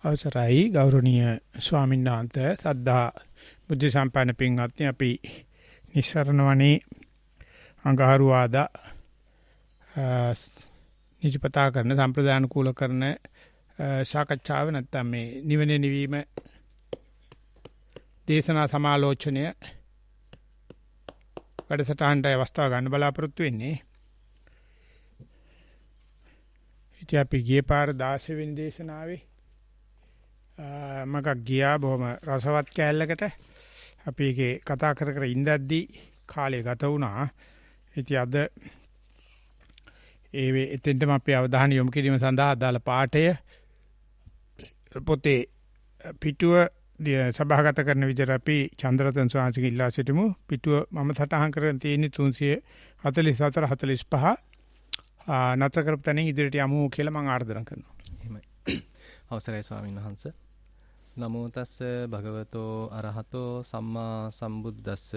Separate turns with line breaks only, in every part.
අවසරයි ගෞරවනීය ස්වාමීන් වහන්සේ සද්ධා බුද්ධ සම්පන්න පින්වත්නි අපි නිස්සරණ වනේ අඟහරුවාද නිජපතා කරන සම්ප්‍රදාන කූල කරන සාකච්ඡාව නැත්තම් මේ නිවනේ නිවීම දේශනා සමාලෝචනය වැඩසටහනට අවස්ථාව ගන්න බලාපොරොත්තු වෙන්නේ. ඉතින් අපි ගියේ පාර 16 වෙනි දේශනාවේ මගක් ගියා බොහොම රසවත් කෑල්ලකට අපි ඒකේ කතා කර කර ඉඳද්දී කාලය ගත වුණා. ඉතින් අද එතෙන්ටම අපි අවධානය යොමු කිරීම සඳහා අදාළ පාඩය පොතේ පිටුව සභාගත කරන විදිහට අපි චන්ද්‍රරතන ස්වාමීන් ඉල්ලා සිටිමු. පිටුව මම සටහන් කරගෙන තියෙන්නේ 344 45 නතර කරපු තැනින් ඉදිරියට යමු කියලා මම ආරාධනා කරනවා.
එහෙමයි. අවසරයි ස්වාමීන් වහන්සේ. නමෝ තස්ස භගවතෝ අරහතෝ සම්මා සම්බුද්දස්ස.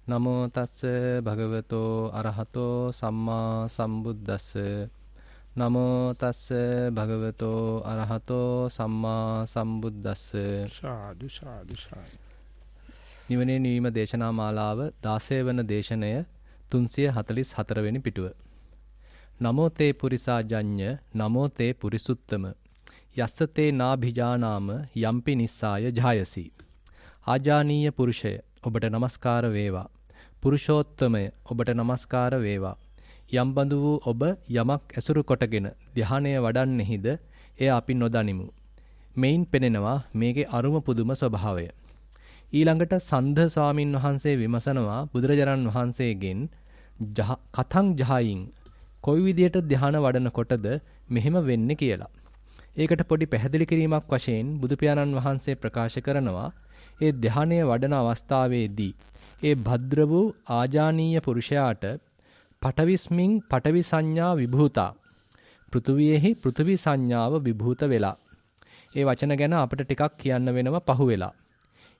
නමෝ තස්ස භගවතෝ අරහතෝ සම්මා සම්බුද්දස්ස. නමෝ තස්ස භගවතෝ අරහතෝ සම්මා සම්බුද්දස්ස.
සාදු සාදු සාදු.
නිවනේ නිවීම දේශනා මාලාව 16 වන දේශනය 344 වෙනි පිටුව. නමෝ තේ පුරිසාජඤ්ඤ නමෝ තේ පුරිසුත්තම යස්සතේ නාභිජානාම යම්පි නිස්සාය ජායසි. ආජානීය පුරුෂය ඔබට নমස්කාර වේවා. පුරුෂෝත්තමය ඔබට নমස්කාර වේවා. යම්බඳු වූ ඔබ යමක් ඇසුරු කොටගෙන ධානය වඩන්නෙහිද එය අපි නොදනිමු. මෙයින් පෙනෙනවා මේකේ අරුම පුදුම ස්වභාවය. ඊළඟට සන්ධ ස්වාමින් වහන්සේ විමසනවා බුදුරජාණන් වහන්සේගෙන් කතං ජහයින් කොයි විදියට ධාන වඩනකොටද මෙහෙම වෙන්නේ කියලා. ඒකට පොඩි පැහැදිලි කිරීමක් වශයෙන් බුදු පියාණන් වහන්සේ ප්‍රකාශ කරනවා ඒ ධානය වඩන අවස්ථාවේදී ඒ භද්‍ර වූ ආජානීය පුරුෂයාට පඨවිස්මින් පඨවි සංඥා විභූතා පෘථුවියෙහි පෘථුවි සංඥාව විභූත වෙලා. ඒ වචන ගැන අපිට ටිකක් කියන්න වෙනවා පහු වෙලා.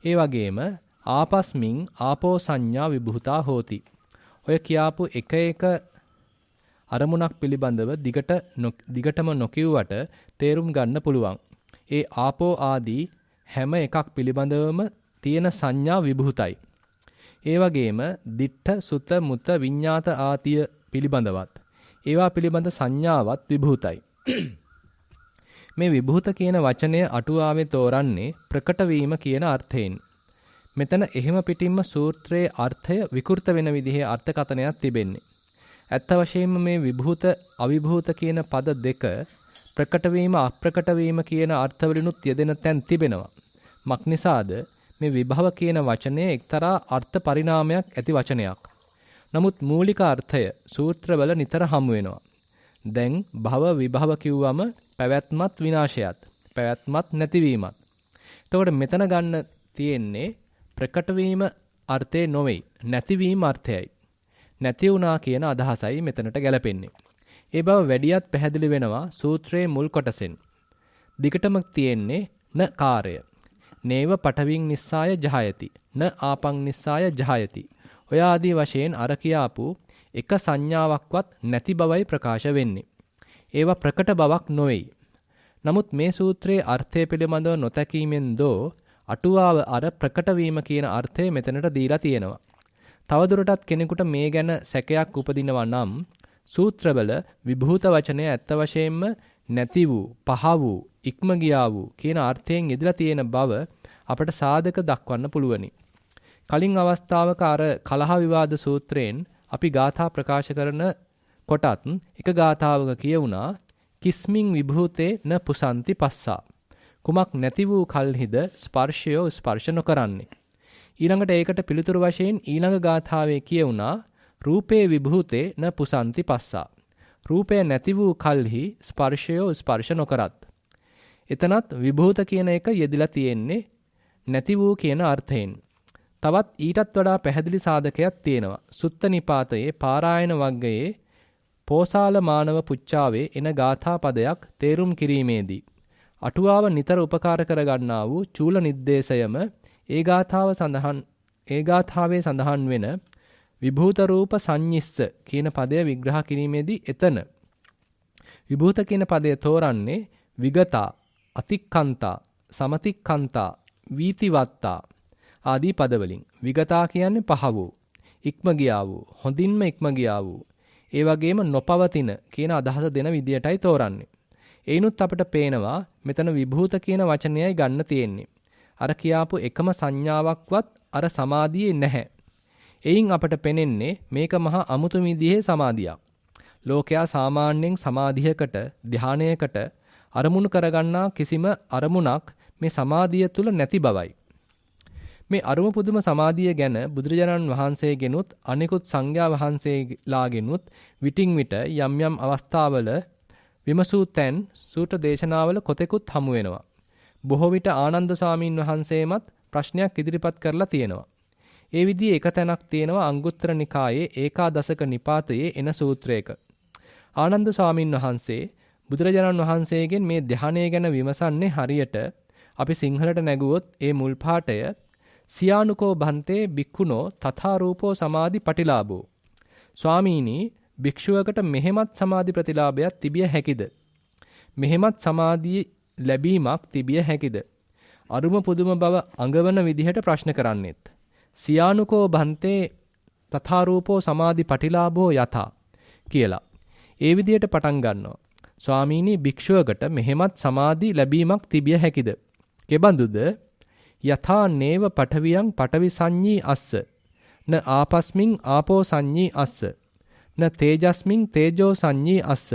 ඒ වගේම ආපස්මින් ආපෝ සංඥා විභූතා හෝති. ඔය කියාපු එක එක අරමුණක් පිළිබඳව දිගටම නොකියුවට තේරුම් ගන්න පුළුවන්. ඒ ආපෝ ආදී හැම එකක් පිළිබඳවම තියෙන සංඥා විභූතයි. ඒ වගේම දිට්ඨ සුත මුත විඤ්ඤාත ආතිය පිළිබඳවත් ඒවා පිළිබඳ සංඥාවත් විභූතයි. මේ විභූත කියන වචනය අටුවාවේ තෝරන්නේ ප්‍රකට වීම කියන අර්ථයෙන්. මෙතන එහෙම පිටින්ම සූත්‍රයේ අර්ථය විකෘත වෙන විදිහේ අර්ථකථනයක් තිබෙන්නේ. ඇත්ත වශයෙන්ම මේ විභූත අවිභූත කියන පද දෙක ප්‍රකට වීම අප්‍රකට වීම කියන අර්ථවලිනුත් යෙදෙන තැන් තිබෙනවා. මක්නිසාද මේ විභව කියන වචනය එක්තරා අර්ථ පරිණාමයක් ඇති වචනයක්. නමුත් මූලික අර්ථය සූත්‍රවල නිතර හමු වෙනවා. දැන් භව විභව කිව්වම පැවැත්මත් විනාශයත්, පැවැත්මත් නැතිවීමත්. එතකොට මෙතන ගන්න තියෙන්නේ ප්‍රකට වීම අර්ථේ නොවේ, නැතිවීම අර්ථයයි. නැති වුණා කියන අදහසයි මෙතනට ගැලපෙන්නේ. ඒ බව වැඩියත් පැහැදිලි වෙනවා සූත්‍රයේ මුල් කොටසෙන්. දිගටම තියෙන්නේ න කාර්ය. නේව පඨවින් නිස්සාය ජහයති. න ආපං නිස්සාය ජහයති. ඔය ආදී වශයෙන් අර කියාපු එක සංඥාවක්වත් නැති බවයි ප්‍රකාශ වෙන්නේ. ඒවා ප්‍රකට බවක් නොවේයි. නමුත් මේ සූත්‍රයේ අර්ථය පිළිබඳව නොතැකීමෙන් දෝ අටුවාව අර ප්‍රකට වීම කියන අර්ථය මෙතනට දීලා තියෙනවා. තවදුරටත් කෙනෙකුට මේ ගැන සැකයක් උපදිනවා නම් සූත්‍රවල විභූත වචනය ඇත්ත වශයෙන්ම නැති වූ, පහ වූ, ඉක්ම ගියා වූ කියන අර්ථයෙන් යෙදලා තියෙන බව අපට සාධක දක්වන්න පුළුවනි. කලින් අවස්ථාවක අර කලහ විවාද සූත්‍රයෙන් අපි ගාථා ප්‍රකාශ කරන කොටත් එක ගාථාවක කියවුණා කිස්මින් විභූතේ න පුසන්ති පස්සා. කුමක් නැති වූ කල්හිද ස්පර්ශයෝ ස්පර්ශ නොකරන්නේ. ඊළඟට ඒකට පිළිතුරු වශයෙන් ඊළඟ ගාථාවේ කියවුණා රූපේ විභූතේ න පුසන්ති පස්සා. රූපය නැති වූ කල්හි ස්පර්ශයෝ ස්පර්ශ නොකරත්. එතනත් විභූත කියන එක යෙදিলা තියෙන්නේ නැති වූ කියන අර්ථයෙන්. තවත් ඊටත් වඩා පැහැදිලි සාධකයක් තියෙනවා. සුත්ත නිපාතයේ පාරායන වග්ගයේ පෝසාල මානව පුච්චාවේ එන ගාථා පදයක් තේරුම් කිරීමේදී අටුවාව නිතර උපකාර කරගන්නා වූ චූල නිද්දේශයම ඒ ගාථාවේ සඳහන් වෙන විභූත රූප සංඤිස්ස කියන පදය විග්‍රහ කිරීමේදී එතන විභූත කියන පදය තෝරන්නේ විගතා අතික්කන්තා, සමතික්කන්තා, වීතිවත්තා ආදී පදවලින්. විගතා කියන්නේ පහ වූ, ඉක්ම ගියා වූ, හොඳින්ම ඉක්ම ගියා වූ. ඒ වගේම නොපවතින කියන අදහස දෙන විදියටයි තෝරන්නේ. එයිනුත් අපිට පේනවා මෙතන විභූත කියන වචනයයි ගන්න තියෙන්නේ. අර කියාපු එකම සංඥාවක්වත් අර සමාධියේ නැහැ. එයින් අපට පෙනෙන්නේ මේක මහා අමුතු විදිහේ සමාධියක්. ලෝකයා සාමාන්‍යයෙන් සමාධියකට, ධානයකට අරමුණු කරගන්නා කිසිම අරමුණක් මේ සමාධිය තුල නැති බවයි. මේ අරුම පුදුම සමාධිය ගැන බුදුරජාණන් වහන්සේගෙනුත් අනෙකුත් සංඝයා වහන්සේලාගෙනුත් විටින් විට යම් යම් අවස්ථාවල විමසූ තැන් සූත්‍ර දේශනාවල කොතෙකුත් හමු වෙනවා. බොහෝ විට ආනන්ද ස්වාමීන් වහන්සේමත් ප්‍රශ්නයක් ඉදිරිපත් කරලා තියෙනවා. ඒ විදිහේ එක තැනක් තියෙනවා අංගුත්තර නිකායේ ඒකාදශක නිපාතයේ එන සූත්‍රයක. ආනන්ද ස්වාමීන් වහන්සේ බුදුරජාණන් වහන්සේගෙන් මේ ධානය ගැන විමසන්නේ හරියට අපි සිංහලට නැගුවොත් ඒ මුල් පාඨය සියානුකෝ භන්තේ භික්ඛුනෝ තථා රූපෝ සමාධි පටිලාභෝ. ස්වාමීනි, භික්ෂුවකට මෙහෙමත් සමාධි ප්‍රතිලාභයක් තිබිය හැකිද? මෙහෙමත් සමාධිය ලැබීමක් තිබිය හැකිද? අරුම පුදුම බව අඟවන විදිහට ප්‍රශ්න කරන්නෙත්. සියානුකෝ භන්තේ තථා රූපෝ සමාධි පටිලාභෝ යථා කියලා. ඒ විදිහට පටන් ගන්නවා. ස්වාමීනි, භික්ෂුවකට මෙහෙමත් සමාධි ලැබීමක් තිබිය හැකිද? කෙබඳුද? යථා නේව පඨවියං පඨවි සංඤී අස්ස න ආපස්මින් ආපෝ සංඤී අස්ස න තේජස්මින් තේජෝ සංඤී අස්ස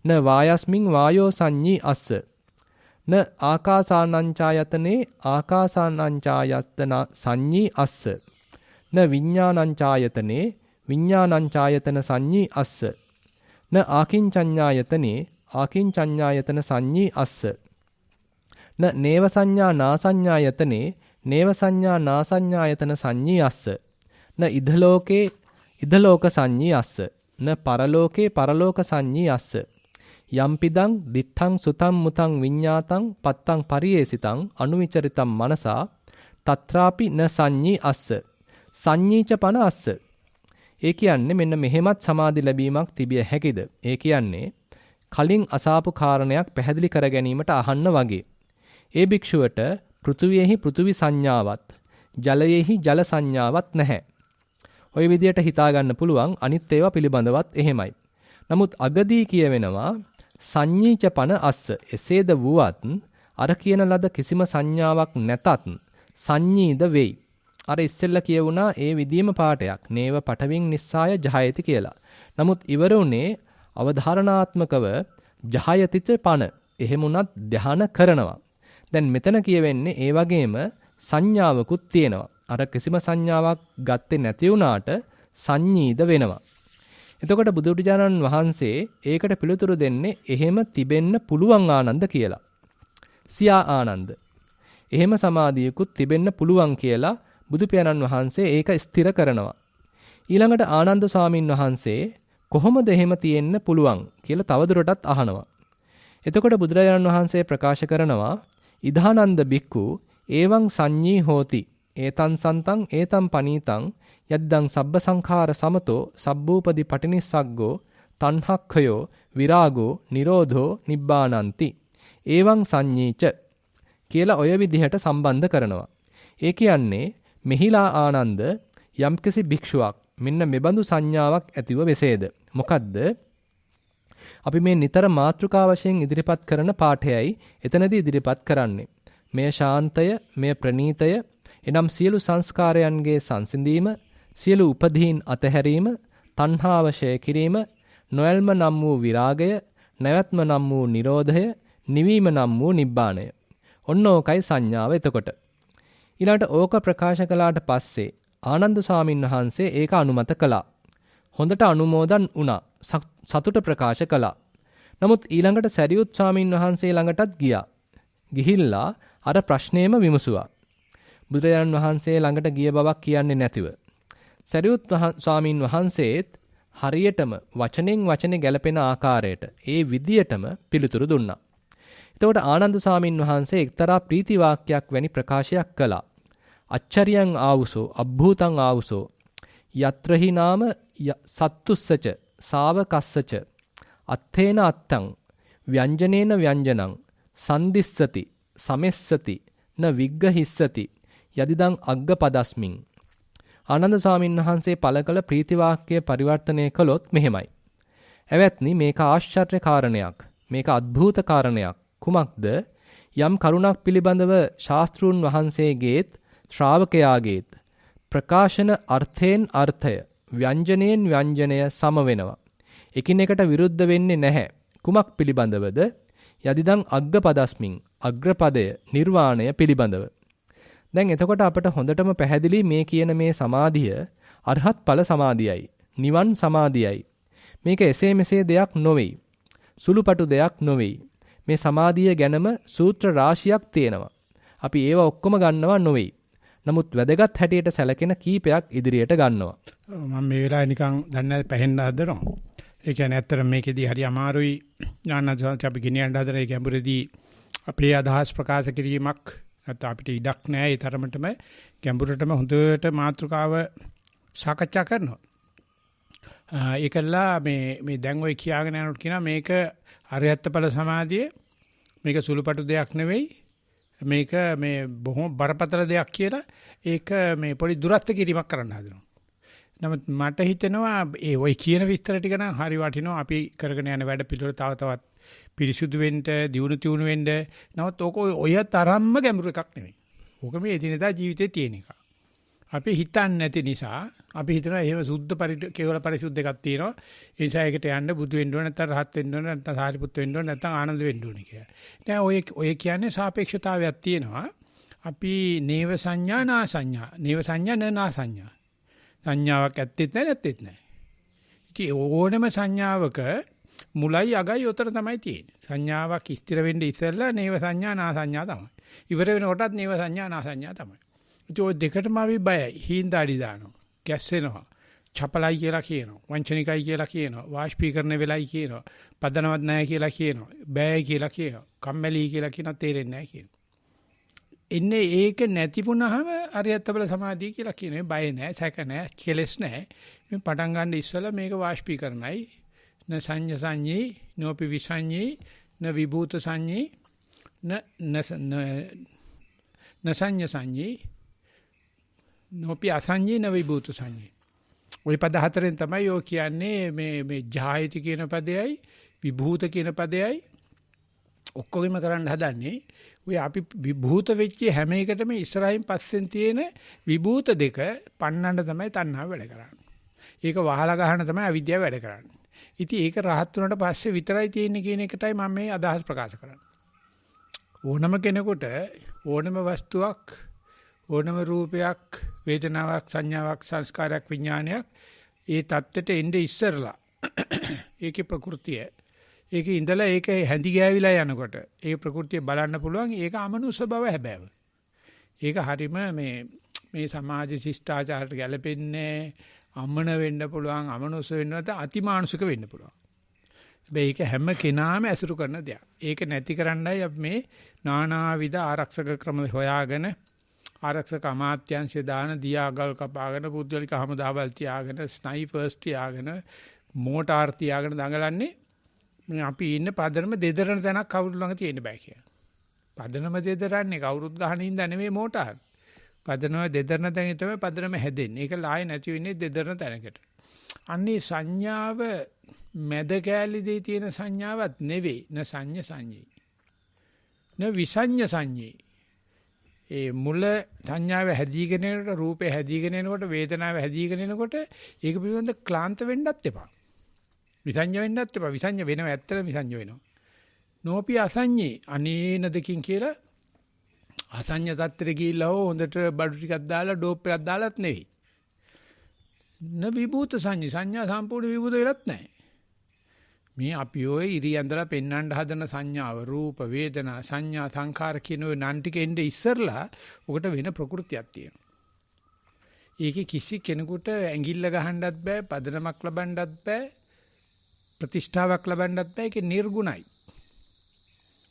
න වායස්මින් වායෝ සංඤී අස්ස න ආකාසානංචායතනේ ආකාසානංචායතන සංඤී අස්ස න විඤ්ඤාණංචායතනේ විඤ්ඤාණංචායතන සංඤී අස්ස න ආකින්චඤ්ඤායතනේ ආකින්චඤ්ඤායතන සංඤී අස්ස න නේව සංඥා නාසඤ්ඤායතනේ නේව සංඥා නාසඤ්ඤායතන සංඤී අස්ස න ඉදලෝකේ ඉදලෝක සංඤී අස්ස න පරලෝකේ පරලෝක සංඤී අස්ස යම්පිදං දිඨං සුතං මුතං විඤ්ඤාතං පත්තං පරියේසිතං අනුවිචරිතං මනසා තත්‍රාපි න සංඤී අස්ස සංඤීච පන අස්ස. ඒ කියන්නේ මෙන්න මෙහෙමත් සමාධි ලැබීමක් තිබිය හැකිද? ඒ කියන්නේ කලින් අසාපු කාරණයක් පැහැදිලි කර ගැනීමට අහන්න වගේ. ඒ භික්ෂුවට පෘථුවියෙහි පෘථුවි සංඥාවත් ජලයෙහි ජල සංඥාවත් නැහැ. ওই විදියට හිතා ගන්න පුළුවන් අනිත් ඒවා පිළිබඳවත් එහෙමයි. නමුත් අගදී කියවෙනවා සංඤීච පන අස්ස. එසේද වුවත් අර කියන ලද කිසිම සංඥාවක් නැතත් සංඤීද වෙයි. අර ඉස්සෙල්ලා කියවුණා ඒ විදියම පාඩයක්. නේව පඨවින් නිස්සාය ජහයති කියලා. නමුත් ඉවර උනේ අවධාරණාත්මකව ජහයතිච පන. එහෙමුණත් ධාන කරනවා. දැන් මෙතන කියවෙන්නේ ඒ වගේම සංඥාවකුත් තියෙනවා. අර කිසිම සංඥාවක් ගත්තේ නැති වුණාට සංඤීද වෙනවා. එතකොට බුදුරජාණන් වහන්සේ ඒකට පිළිතුරු දෙන්නේ එහෙම තිබෙන්න පුළුවන් ආනන්ද කියලා. සියා ආනන්ද. එහෙම සමාධියකුත් තිබෙන්න පුළුවන් කියලා බුදු පියාණන් වහන්සේ ඒක ස්ථිර කරනවා. ඊළඟට ආනන්ද ස්වාමින් වහන්සේ කොහොමද එහෙම තියෙන්න පුළුවන් කියලා තවදුරටත් අහනවා. එතකොට බුදුරජාණන් වහන්සේ ප්‍රකාශ කරනවා ඉදානන්ද බික්ඛු එවං සංඤී හෝති ඒතං සන්තං ඒතං පනීතං යද්දං සබ්බ සංඛාර සමතෝ සබ්බූපදි පටිනිස්සග්ගෝ තණ්හක්ඛයෝ විරාගෝ නිරෝධෝ නිබ්බානಂತಿ එවං සංඤීච කියලා ඔය විදිහට සම්බන්ධ කරනවා. ඒ කියන්නේ මෙහිලා ආනන්ද යම්කිසි භික්ෂුවක් මෙන්න මෙබඳු සංඥාවක් ඇතිව වෙසේද? මොකද්ද? අපි මේ නිතර මාතෘකා වශයෙන් ඉදිරිපත් කරන පාඨයයි එතනදී ඉදිරිපත් කරන්නේ. මෙය ශාන්තය, මෙය ප්‍රණීතය, එනම් සියලු සංස්කාරයන්ගේ සංසිඳීම, සියලු උපදීන් අතහැරීම, තණ්හාව ඡය කිරීම, නොයල්ම නම් වූ විරාගය, නැවැත්ම නම් වූ නිරෝධය, නිවීම නම් වූ නිබ්බාණය. ඔන්න ඕකයි සංඥාව එතකොට. ඊළඟට ඕක ප්‍රකාශ කළාට පස්සේ ආනන්ද ස්වාමින් වහන්සේ ඒක අනුමත කළා. හොඳට අනුමෝදන් වුණා. සතුට ප්‍රකාශ කළා. නමුත් ඊළඟට සරියුත් ස්වාමින් වහන්සේ ළඟටත් ගියා. ගිහිල්ලා අර ප්‍රශ්නේම විමසුවා. බුදුරජාණන් වහන්සේ ළඟට ගිය බවක් කියන්නේ නැතිව. සරියුත් ස්වාමින් වහන්සේත් හරියටම වචනෙන් වචනේ ගැලපෙන ආකාරයට ඒ විදියටම පිළිතුරු දුන්නා. එතකොට ආනන්ද ස්වාමින් වහන්සේ එක්තරා ප්‍රීති වාක්‍යයක් වැනි ප්‍රකාශයක් කළා. අච්චරියං ආවුසෝ අබ්භූතං ආවුසෝ යත්‍රහි නාම සත්තුස්සච සාවකස්සච අත්තේන අත්තං ව්‍යංජනේන ව්‍යංජනං සන්දිස්සති සමෙස්සති න විග්ගහිස්සති යදිදං අග්ග පදස්මින්. ආනන්ද ස්වාමීන් වහන්සේ පළ කළ ප්‍රීති වාක්‍ය පරිවර්තනය කළොත් මෙහෙමයි. එවත්නි මේක ආශ්චර්ය කාරණයක්. මේක අద్භූත කාරණයක්. කුමක්ද? යම් කරුණක් පිළිබඳව ශාස්ත්‍රූන් වහන්සේගේත් ශ්‍රාවකයාගේත් ප්‍රකාශන අර්ථයෙන් අර්ථය ව්‍යංජනයෙන් ව්‍යංජනය සම වෙනවා. එකිනෙකට විරුද්ධ වෙන්නේ නැහැ. කුමක් පිළිබඳවද? යදිදං අග්ග පදස්මින් අග්‍රපදය නිර්වාණය පිළිබඳව. දැන් එතකොට අපට හොඳටම පැහැදිලි මේ කියන මේ සමාධිය අරහත් ඵල සමාධියයි. නිවන් සමාධියයි. මේක එසේ මෙසේ දෙයක් නොවේයි. සුළුපටු දෙයක් නොවේයි. මේ සමාධිය ගැනම සූත්‍ර රාශියක් තියෙනවා. අපි ඒවා ඔක්කොම ගන්නවා නොවේයි. නමුත් වැදගත් හැටියට සැලකෙන කීපයක් ඉදිරියට ගන්නවා.
මම මේ වෙලාවේ නිකන් දන්නේ පැහෙන්න හදනවා. ඒ කියන්නේ ඇත්තට මේකෙදී හරි අමාරුයි ඥානසංස අපි ගෙනියන්න හදන ඒ ගැඹුරේදී අපේ අදහස් ප්‍රකාශ කිරීමක් නැත්නම් අපිට ඉඩක් නැහැ. ඒ තරමටම ගැඹුරටම හොඳට මාතෘකාව සාකච්ඡා කරනවා. ඒකලා මේ දැන් ඔය කියාගෙන යනකොට කියනවා මේක අරියත්ත ඵල සමාධිය මේක සුළුපටු දෙයක් නෙවෙයි. මේක මේ බොහොම බරපතල දෙයක් කියලා ඒක මේ පොඩි දුරස්ත කිරීමක් කරන්න හදනවා. නමුත් මට හිතෙනවා ඒ ඔය කියන විස්තර ටික නම් හරි වටිනවා. අපි කරගෙන යන වැඩ පිළිවෙල තව තවත් පිරිසුදු වෙන්න, දියුණු තියුණු වෙන්න. නමුත් ඕක ඔය තරම්ම ගැඹුරු එකක් නෙවෙයි. ඕක මේ එදිනෙදා ජීවිතේ තියෙන එකක්. අපි හිතන්නේ නැති නිසා අපි හිතනවා එහෙම සුද්ධ කේවල පරිසුද්ධ එකක් තියෙනවා. ඒ නිසා ඒකට යන්න බුදු වෙන්න ඕන නැත්නම් රහත් වෙන්න ඕන නැත්නම් සාරිපුත්ත වෙන්න ඕන නැත්නම් ආනන්ද වෙන්න ඕන කියලා. නෑ ඔය කියන්නේ සාපේක්ෂතාවයක් තියෙනවා. අපි නේව සංඥා නා සංඥා. නේව සංඥා නා සංඥා. සංඥාවක් ඇත්තෙත් නැහැ නැත්තෙත් නැහැ. ඉතින් ඕනම සංඥාවක මුලයි අගයි උතර තමයි තියෙන්නේ. සංඥාවක් ස්ථිර වෙන්න ඉස්සෙල්ලා නේව සංඥා නා සංඥා තමයි. ඉවර වෙනකොටත් නේව සංඥා නා සංඥා තමයි. ඉතින් ඔය දෙකටම අපි බයයි. හිඳාඩි දානවා. ගැස්සෙනවා. චපලයි කියලා කියනවා. වංචනිකයි කියලා කියනවා. වාෂ්පීකරණ වෙලයි කියනවා. පදනවත් නැහැ කියලා කියනවා. බෑයි කියලා කියනවා. කම්මැලි කියලා කියනවා තේරෙන්නේ නැහැ කියනවා. ඉන්නේ ඒක නැති වුණාම අරියත්තබල සමාධිය කියලා කියනවා. බය නැහැ, සැක නැහැ, කෙලස් නැහැ. මේ පටන් ගන්න ඉස්සලා මේක වාෂ්පීකරණයි. න සංඤ සංඤී, නෝපි විසංඤී, න විභූත සංඤී, න සංඤ සංඤී, නෝපි අසංඤී, න විභූත සංඤී. ওই පද හතරෙන් තමයි ඔය කියන්නේ මේ ජායති කියන පදයයි, විභූත කියන පදයයි ඔක්කොගෙම කරන්න හදන්නේ. ඔය අපි විභූත වෙච්ච හැම එකටම ඉස්සරහින් පස්සෙන් තියෙන විභූත දෙක පන්නන්න තමයි තණ්හාව වැඩ කරන්නේ. ඒක වහලා ගන්න තමයි අවිද්‍යාව වැඩ කරන්නේ. ඉතින් ඒක රහත් වුණාට පස්සේ විතරයි තියෙන්නේ කියන එකටයි මම මේ අදහස් ප්‍රකාශ කරන්නේ. ඕනම කෙනෙකුට ඕනම වස්තුවක්, ඕනම රූපයක්, වේදනාවක්, සංඥාවක්, සංස්කාරයක්, විඥානයක් ඒ தත්තෙට එන්නේ ඉස්සරලා ඒකේ ප්‍රകൃතිය ඒකේ ඉඳලා ඒක හැඳි ගෑවිලා යනකොට ඒ ප්‍රകൃතිය බලන්න පුළුවන්. ඒක අමනුෂ්‍ය බව හැබෑව. ඒක හරීම මේ සමාජ ශිෂ්ටාචාරයට ගැලපෙන්නේ අමන වෙන්න පුළුවන්, අමනුෂ්‍ය වෙන්න නැත්නම් අතිමානුෂික වෙන්න පුළුවන්. හැබැයි ඒක හැම කෙනාම ඇසුරු කරන දෙයක්. ඒක නැති කරන්නයි අපි මේ නානාවිද ආරක්ෂක ක්‍රම හොයාගෙන ආරක්ෂක අමාත්‍යාංශය දාන දියාගල් කපාගෙන පුද්ගලික හමුදාවල් තියාගෙන ස්නයිපර්ස් තියාගෙන මෝටාර් තියාගෙන දඟලන්නේ. අපි ඉන්නේ පදනම දෙදරන තැනක් කවුරු ළඟ තියෙන්න බෑ කියලා. පදනම දෙදරන්නේ කවුරුත් ගහන හින්දා නෙමෙයි මෝටාර්. පදනම දෙදරන තැනින් තමයි පදනම හැදෙන්නේ. ඒක ලාය නැති වෙන්නේ දෙදරන තැනකට. අන්නේ සංඥාව මැද කැලේ දී තියෙන සංඥාවක් නෙවෙයි. න සංඤ සංඤී. න විසංඤ සංඤී. ඒ මුල සංඥාව හැදීගෙන යනකොට, රූපේ හැදීගෙන යනකොට, වේදනාව හැදීගෙන යනකොට ඒක පිළිබඳ ක්ලාන්ත වෙන්නත් එපා. විසංඤ වෙන්නත් එපා. විසංඤ වෙනවා, ඇත්තට විසංඤ වෙනවා. නෝපි අසංඤේ අනේනදකින් කියලා අසංඤ තත්ත්වෙට ගිහිල්ලා හොඳට බඩු ටිකක් දාලා ඩෝප් එකක් දාලත් නෙවෙයි. න විභූත සංඤේ සංඥා සම්පූර්ණ විභූත වෙලත් නැහැ. මේ අපි ඔය ඉරියන්දලා පෙන්වන්න හදන සංඥාව, රූප, වේදනා, සංඥා, සංඛාර කියන ඔය නන් ටික එන්නේ ඉස්සරලා ඔකට වෙන ප්‍රകൃතියක් තියෙනවා. ඒකේ කිසි කෙනෙකුට ඇඟිල්ල ගහන්නත් බෑ, පදනමක් ලබන්නත් බෑ, ප්‍රතිෂ්ඨාවක් ලබන්නත් බෑ. ඒක නිර්ගුණයි.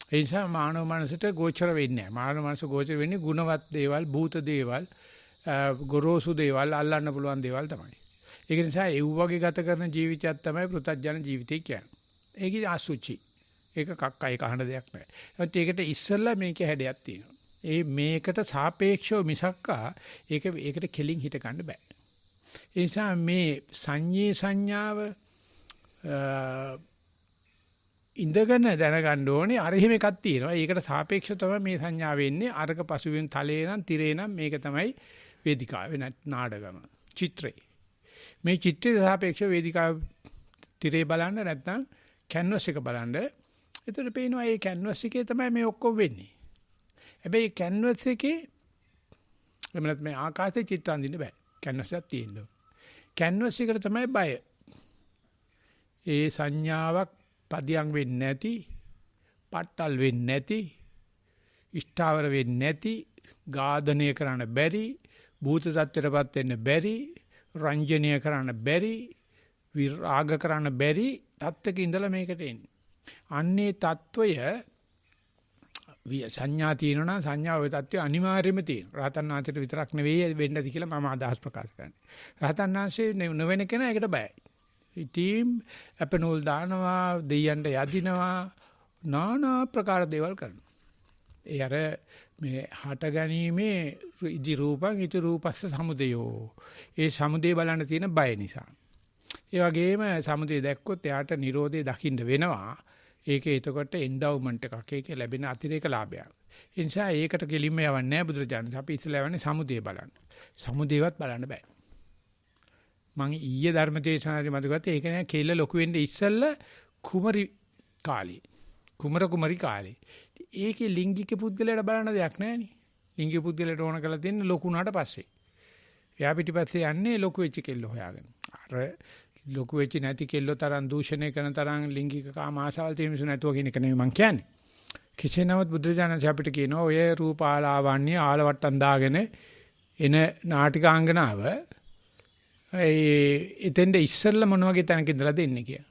ඒ නිසා මානව මනසට ගෝචර වෙන්නේ නැහැ. මානව මනස ගෝචර වෙන්නේ ගුණවත් දේවල්, භූත දේවල්, ගොරෝසු දේවල්, අල්ලන්න පුළුවන් දේවල් තමයි. ඒක නිසා ඒ වගේ ගත කරන ජීවිතයක් තමයි පෘථග්ජන ජීවිතය කියන්නේ. ඒකේ අසුචි. ඒක කක්කයි කහන දෙයක් නෑ. ඒකට ඉස්සෙල්ලා මේකේ හැඩයක් තියෙනවා. ඒ මේකට සාපේක්ෂව මිසක්කා ඒකට කෙලින් හිට ගන්න බෑ. ඒ නිසා මේ සංඤේ සංඥාව ඉඳගෙන දැනගන්න ඕනේ අර එහෙම එකක් තියෙනවා. ඒකට සාපේක්ෂව තමයි මේ සංඥාව එන්නේ. අරක පසුවෙන් තලේ නම් තිරේ නම් මේක තමයි වේදිකාවේ නාටකම චිත්‍රේ. මේ චිත්‍රයට සාපේක්ෂව වේදිකාව තිරේ බලන්න නැත්නම් කැන්වස් එක බලන්න. එතකොට පේනවා මේ කැන්වස් එකේ තමයි මේ ඔක්කොම වෙන්නේ. හැබැයි කැන්වස් එකේ එමණත් මේ ආකාශයේ චිත්‍ර අඳින්න බෑ. කැන්වස් එකක් තියෙන්න ඕන. කැන්වස් එකට තමයි බය. ඒ සංඥාවක් පදියම් වෙන්නේ නැති, පට්ටල් වෙන්නේ නැති, ඉෂ්ඨාවර වෙන්නේ නැති, ඝාතනය කරන්න බැරි, භූත tattරපත් වෙන්න බැරි, රංජනීය කරන්න බැරි, විරාග කරන්න බැරි තත්ත්වක ඉඳලා මේකට එන්නේ. අන්නේ తত্ত্বය සංඥා තියෙනවා නම් සංඥා ඔය தත්ත්වය අනිවාර්යයෙන්ම තියෙනවා. රහතන් වහන්සේට විතරක් නෙවෙයි වෙන්නද කියලා මම අදහස් ප්‍රකාශ කරන්නේ. රහතන් වහන්සේ නොවන කෙනා ඒකට බයයි. ඉතින් අපනෝල් දානවා, දෙයයන්ට යදිනවා, নানা ප්‍රකාර දේවල් කරනවා. ඒ අර මේ හට ගැනීමේ ඉදි රූපං ඉති රූපස්ස සමුදයෝ. ඒ සමුදේ බලන්න තියෙන බය නිසා. ඒ වගේම සමුදේ දැක්කොත් එයාට Nirodhe දකින්න වෙනවා. ඒකේ එතකොට එන්ඩාවුමන්ට් එකක් ඒකේ ලැබෙන අතිරේක ලාභයක්. ඒ නිසා ඒකට කෙලින්ම යවන්නේ නැහැ බුදුරජාණන්. අපි ඉස්සෙල්ලා යවන්නේ සමුදේ බලන්න. සමුදේවත් බලන්න බෑ. මම ඊයේ ධර්මදේශනාදී මතකත් ඒක නෑ කෙල්ල ලොකු වෙන්නේ ඉස්සෙල්ලා කුමරි කාලේ. කුමරි කාලේ. ඒකේ ලිංගික පුද්ගලයාට බලන්න දෙයක් නෑනේ. ලිංගික පුද්ගලයාට ඕන කරලා තියෙන්නේ ලොකු උනාට පස්සේ. එයා පිටිපස්සේ යන්නේ ලොකු වෙච්ච කෙල්ල හොයාගෙන. අර ලොකු වෙච්ච නැති කෙල්ලෝ තරම් දූෂණය කරන තරම් ලිංගික කාම ආසාවල් තියෙන මිනිස්සු නැතුව කියන එක නෙමෙයි මං කියන්නේ. කෙසේ නමුත් බුදුරජාණන් අපිට කියනවා ඔය රූපාලාවන්‍ය ආලවට්ටම් දාගෙන එන නාටිකාංගනාව එතෙන්ද ඉස්සෙල්ලා මොන වගේ තැනක ඉඳලා දෙන්නේ කියලා.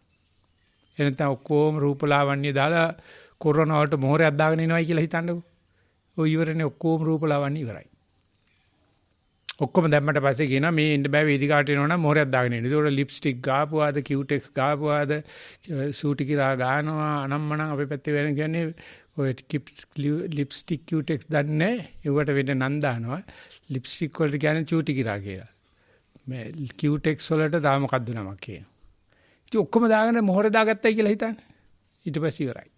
එනතන ඔක්කොම රූපලාවන්‍ය දාලා කොරෝනා වලට මොහොරයක් දාගෙන ඉනවයි කියලා හිතන්නකෝ. ඔය ඉවරනේ ඔක්කොම රූපලාවන්‍ය ඉවරයි. ඔක්කොම දැම්මට පස්සේ කියනවා මේ ඉන්න බෑ වේදිකාවට එනවනම් මොහොරයක් දාගෙන ඉන්න. ඒකට ලිප්ස්ටික් ගාපුවාද, කියුටෙක්ස් ගාපුවාද, සූටි කිරා ගන්නවා අනම්මනම් අපේ පැත්තේ වෙන කියන්නේ ඔය ලිප්ස්ටික් කියුටෙක්ස් දන්නේ ඒවට වෙන නම් දානවා. ලිප්ස්ටික් වලට කියන්නේ චූටි කිරා කියලා. මේ කියුටෙක්ස් වලට තාම මොකද්ද නමක් කියනවා. ඉතින් ඔක්කොම දාගෙන මොහොර දාගත්තයි කියලා හිතන්නේ. ඊට පස්සේ ඉවරයි.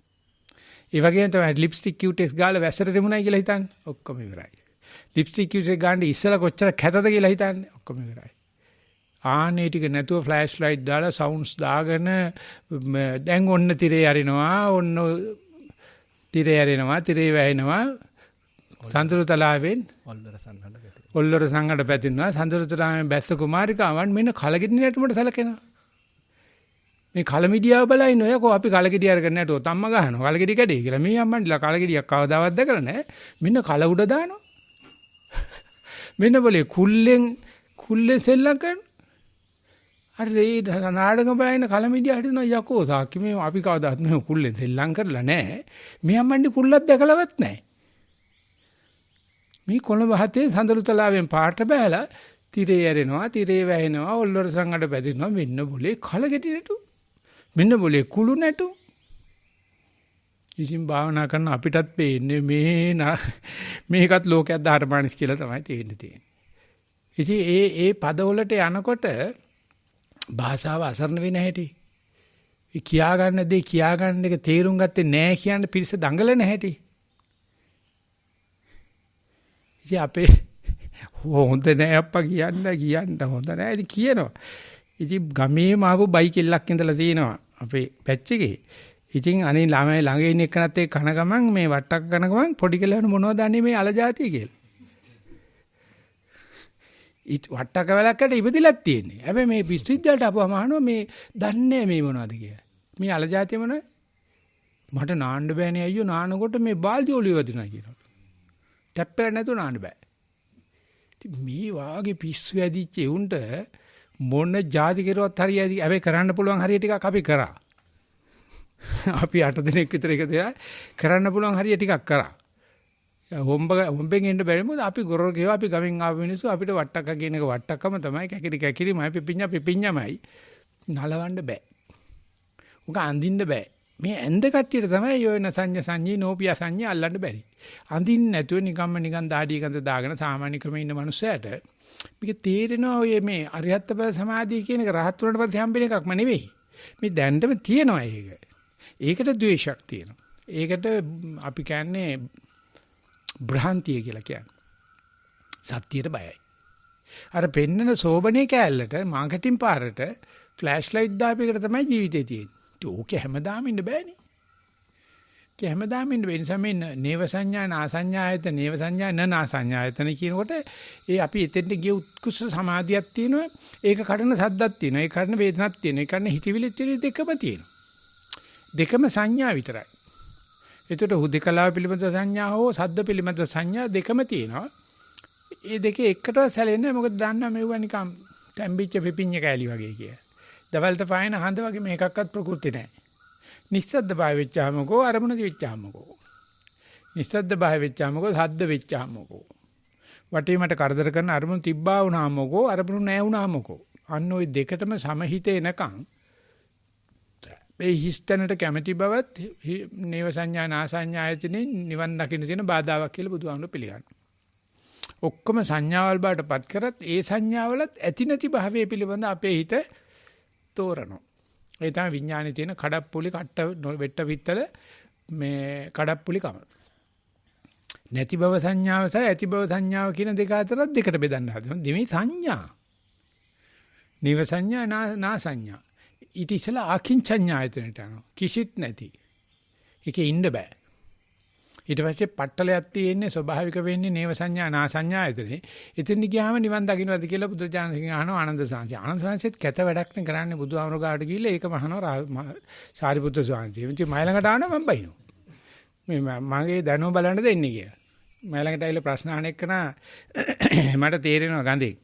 ඒ වගේම තමයි ලිප්ස්ටික් කියුටෙක්ස් ගාලා වැස්සට දෙමුණයි කියලා හිතන්නේ. ඔක්කොම ඉවරයි. ලිප්ස්ටික් කියුටෙක්ස් ගන්න ඉස්සලා කොච්චර කැතද කියලා හිතන්නේ. ඔක්කොම ඉවරයි. ආනේ ටික නැතුව ෆ්ලෑෂ් ලයිට් දාලා සවුන්ඩ්ස් දාගෙන දැන් ඔන්න තිරේ අරිනවා. ඔන්න තිරේ අරිනවා. තිරේ වැහෙනවා. සඳුරු තලාවෙන් ඔල්ලර සංගඩ පැතිනවා. සඳුරු තලාවෙන් බැස්ස කුමාරිකාවන් මෙන්න කලගෙඩි නැටුමට සැලකෙනවා. මේ කලමිඩියාව බලයින් ඔය කො අපි කලගෙඩි අරගෙන නැටුවොත් අම්මා ගහනවා කලගෙඩි කැඩේ කියලා. මේ අම්මන්ඩිලා කලගෙඩියක් කවදාවත් දැකලා නැහැ. මෙන්න කල උඩ දානවා. මෙන්න બોලේ කුල්ලෙන් සෙල්ලම් කරන. අර ඒ නාඩගම බලන කලමිඩිය හිටිනවා යකෝ සාක්කි මේ අපි කවදාවත් මේ කුල්ලෙන් සෙල්ලම් කරලා නැහැ. මේ අම්මන්ඩි කුල්ලක් දැකලවත් නැහැ. මේ කොළඹ හතේ සඳලු තලාවෙන් පාට බෑලා තිරේ ඇරෙනවා තිරේ වැහෙනවා ඔල්ලර සංගඩ පැදිනවා මෙන්න બોලේ කලගෙඩි නැටු මෙන්න બોලේ කුළු නැටු. ඉතින් භාවනා කරන අපිටත් පේන්නේ මේකත් ලෝකයක් ධර්මානිස් කියලා තමයි තේරෙන්නේ. ඉතින් ඒ පදවලට යනකොට භාෂාව අසරණ වෙන හැටි. ඒ කියා ගන්න දේ කියා ගන්න එක තේරුම් ගත්තේ නැහැ කියන පිරිස දඟලන හැටි. ඉතින් අපේ හොඳ නෑ අප්පා කියන්න හොඳ නෑ ඉතින් කියනවා. ඉතින් ගමේම ආපු බයිකෙල්ලක් ඉඳලා තියෙනවා අපේ පැච් එකේ. ඉතින් අනේ ළමයි ළඟ ඉන්න එක්කනත් ඒ කන ගමන් මේ වට්ටක් කන ගමන් පොඩි කෙල්ලවන මොනවද දන්නේ මේ අලජාතිය කියලා. වට්ටක වැලක්කට ඉපදිලක් තියෙන්නේ. හැබැයි මේ විශ්වවිද්‍යාලයට ආපුවම අහනවා මේ දන්නේ මේ මොනවද කියලා. මේ අලජාතිය මොනවද? මට නාන්න බෑනේ අයියෝ නානකොට මේ බාල්දිය ඔලිය වදිනවා කියනවා. ටැප් එක නැතුව නාන්න බෑ. ඉතින් මේ වාගේ පිස්සු ඇදිච්ච උන්ට මොන જાති කෙරුවත් හරියයි. හැබැයි කරන්න පුළුවන් හරිය ටිකක් අපි කරා. අපි 8 දිනක් විතර එක දෙලා කරන්න පුළුවන් හරිය ටිකක් කරා. හොම්බෙන් එන්න බැරි මොකද අපි ගොරෝ කියව අපි ගමෙන් ආව මිනිස්සු අපිට වට්ටක්ක කියන එක වට්ටක්කම තමයි කැකිරිමයි පිපිඤ්ඤා පිපිඤ්ඤාමයි නලවන්න බෑ. උක අඳින්න බෑ. මේ ඇඳ කට්ටියට තමයි යෝන සංඤ්ඤී නෝපිය සංඤ්ඤා අල්ලන්න බැරි. අඳින්න නැතුව නිකන් දාඩිය ගඳ දාගෙන සාමාන්‍ය ක්‍රමේ ඉන්න මනුස්සයට මේක තේරෙනවා ඔය මේ අරිහත් බල සමාධිය කියන එක රහත් වුණාට පස්සේ හම්බෙන එකක්ම නෙවෙයි. මේ දැන්නම තියෙනවා ඒක. ඒකට ද්වේෂයක් තියෙනවා. ඒකට අපි කියන්නේ භ්‍රාන්තිය කියලා කියන්නේ. සත්‍යයට බයයි. අර පෙන්නන සෝබනේ කෑල්ලට මාකටිං පාරට ෆ්ලෑෂ් ලයිට් දාපේකට තමයි ජීවිතේ තියෙන්නේ. ඕකේ හැමදාම ඉන්න බෑනේ. ඒ හැමදාම ඉන්න බෑ. නිසා මේ නේව සංඥා නාසඤ්ඤායතන නේව සංඥා නනාසඤ්ඤායතන කියනකොට ඒ අපි එතෙන්ට ගිය උත්කෘෂ්ඨ සමාධියක් තියෙනවා. ඒක කඩන සද්දක් තියෙනවා. ඒක කඩන වේදනක් තියෙනවා. ඒක කඩන හිතවිලිත් තියෙනවා. දෙකම තියෙනවා. දෙකම සංඥා විතරයි. ඒකට හුදකලාව පිළිබඳ සංඥා හෝ සද්ද පිළිබඳ සංඥා දෙකම තියෙනවා. ඒ දෙකේ එකටවත් සැලෙන්නේ මොකද දන්නා මේව නිකන් තැම්බිච්ච පිපිඤ්ඤ කෑලි වගේ කිය. දවල්ට පායන හඳ වගේ මේකක්වත් ප්‍රകൃති නැහැ. නිස්සද්ද බය වෙච්චාමකෝ අරමුණ දිවිච්චාමකෝ. නිස්සද්ද බය වෙච්චාමකෝ සද්ද වෙච්චාමකෝ. වටේමට කරදර කරන අරමුණ තිබ්බා වුණාමකෝ අරමුණ නැහැ වුණාමකෝ. අන්න ওই දෙකටම සමහිත එනකන් මේ හිස්තැනට කැමැති බවත් නේව සංඥා නාසඤ්ඤායතනේ නිවන් දකින්න තියෙන බාධාවක් කියලා බුදුහාමුදුරුවෝ පිළිගන්නවා. ඔක්කොම සංඥාවල් බාටපත් කරත් ඒ සංඥාවලත් ඇති නැති භාවයේ පිළිබඳ අපේ හිත තෝරනවා. ඒ තමයි විඥානේ තියෙන කඩප්පුලි කට්ට වෙට්ට පිටතල මේ කඩප්පුලි කම. නැති බව සංඥාව සහ ඇති බව සංඥාව කියන දෙක අතර දෙකට බෙදන්න හදනවා. දෙමි සංඥා. නිව සංඥා නා සංඥා. ඊට ඉස්සලා ආකින්චඤ්ඤායතනට යනවා. කිසිත් නැති. ඒකේ ඉන්න බෑ. ඊට පස්සේ පට්ටලයක් තියෙන්නේ ස්වභාවික වෙන්නේ නේව සංඥා නා සංඥායතනේ. එතෙන් ගියාම නිවන් දකින්නවද කියලා බුදුරජාණන්ගෙන් අහනවා ආනන්ද සාංශය. ආනන්ද සාංශෙත් කැත වැඩක් නේ කරන්නේ බුදුහාමර ගාවට ගිහිල්ලා ඒක මහනවා සාරිපුත්‍ර ස්වාමීන් වහන්සේ. මම ළඟට ආනවා මම බයිනෝ. මේ මගේ දැනුම බලන්න දෙන්නේ කියලා. මම ළඟට ඇවිල්ලා ප්‍රශ්න අහන එකන මට තේරෙනවා ගඳේ.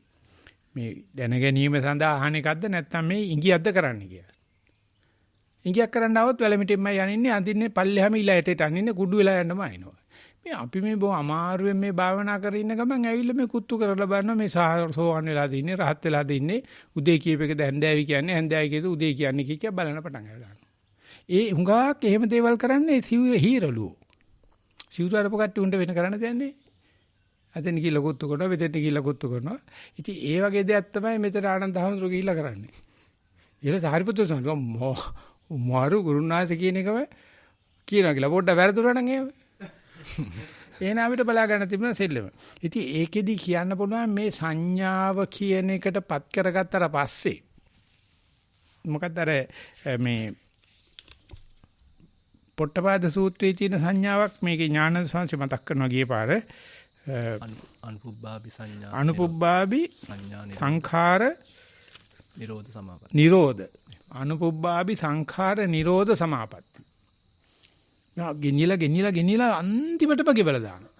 මේ දැන ගැනීම සඳහා අහන එකක්ද නැත්නම් මේ ඉඟියක්ද කරන්න කියලා. ඉඟියක් කරන්න આવොත් වැලමිටින්මයි යන්නේ අඳින්නේ පල්ලෙහාම ඉලයටට අනින්නේ කුඩු වෙලා යන්නම අයින්නවා. මේ අපි මේ බොහොම අමාරුවෙන් මේ භාවනා කරගෙන ඉන්න ගමන් ඇවිල්ලා මේ කුත්තු කරලා බලනවා මේ සෝවන් වෙලාද ඉන්නේ රහත් වෙලාද ඉන්නේ උදේ කීප එකද හැන්දෑවි කියන්නේ හැන්දෑවි කියද උදේ කියන්නේ කිය බලන පටන් ගන්නවා. ඒ හුඟක් එහෙම දේවල් කරන්නේ හීරලුව. සිවුරු අරපු කට්ටිය උන්ට වෙන කරන්න දෙන්නේ. අතෙන් ගිහලා කුත්තු කරනවා මෙතෙන්ට ගිහලා කුත්තු කරනවා. ඉතින් ඒ වගේ දෙයක් තමයි මෙතන ආනන්ද හඳුරු ගිහිල්ලා කරන්නේ. ඊළ සාරිපුත්‍ර ස්වාමීන් මාරු ගුරුනාථ කියන එකම කියනවා කියලා පොඩ්ඩක් වැරදුනා නම් එහෙම. එහෙනම් අපිට බලා ගන්න තිබුණා සෙල්ලම. ඉතින් ඒකෙදි කියන්න පුළුවන් මේ සංඥාව කියන එකට පත් කරගත්තට පස්සේ මොකක්ද අර මේ පොට්ටපාද සූත්‍රයේ තියෙන සංඥාවක් මේකේ ඥානද සංසි මතක් කරනවා ගියේ පාර
අනුපුබ්බාපි සංඥා
අනුපුබ්බාපි සංඛාර
නිරෝධ සමාපatti
නිරෝධ අනුපුබ්බාපි සංඛාර නිරෝධ සමාපatti. ගෙනිලා අන්තිමටම ගෙවලා දානවා.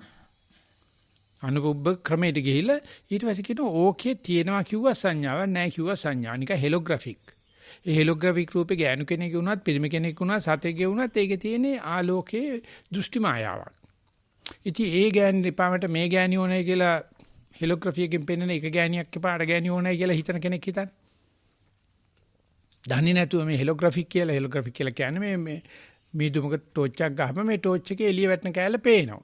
අනුපුබ්බ ක්‍රමයට ගිහිල්ලා ඊට පස්සේ කියනවා ඕකේ තියෙනවා කිව්ව සංඥාවක් නැහැ කිව්ව සංඥා. නිකන් හෙලෝග්‍රැෆික්. ඒ හෙලෝග්‍රැෆික් රූපේ ගෑනු කෙනෙක් වුණත් පිරිමි කෙනෙක් වුණත් සතෙක් වුණත් ඒකේ තියෙන්නේ ආලෝකයේ දෘෂ්ටි මායාවක්. ඉතින් ඒ ගෑනි දෙපාමට මේ ගෑනි ඕනේ කියලා හෙලෝග්‍රැෆියකින් පෙන්වන එක ගෑනියක් එපාට ගෑනි ඕනේ කියලා හිතන කෙනෙක් හිතන්නේ. දන්නේ නැතුව මේ හෙලෝග්‍රැෆික් කියලා කියන්නේ මේ මීදුමක ටෝච් එකක් ගහම මේ ටෝච් එකේ එළිය වැටෙන කෑල්ල පේනවා.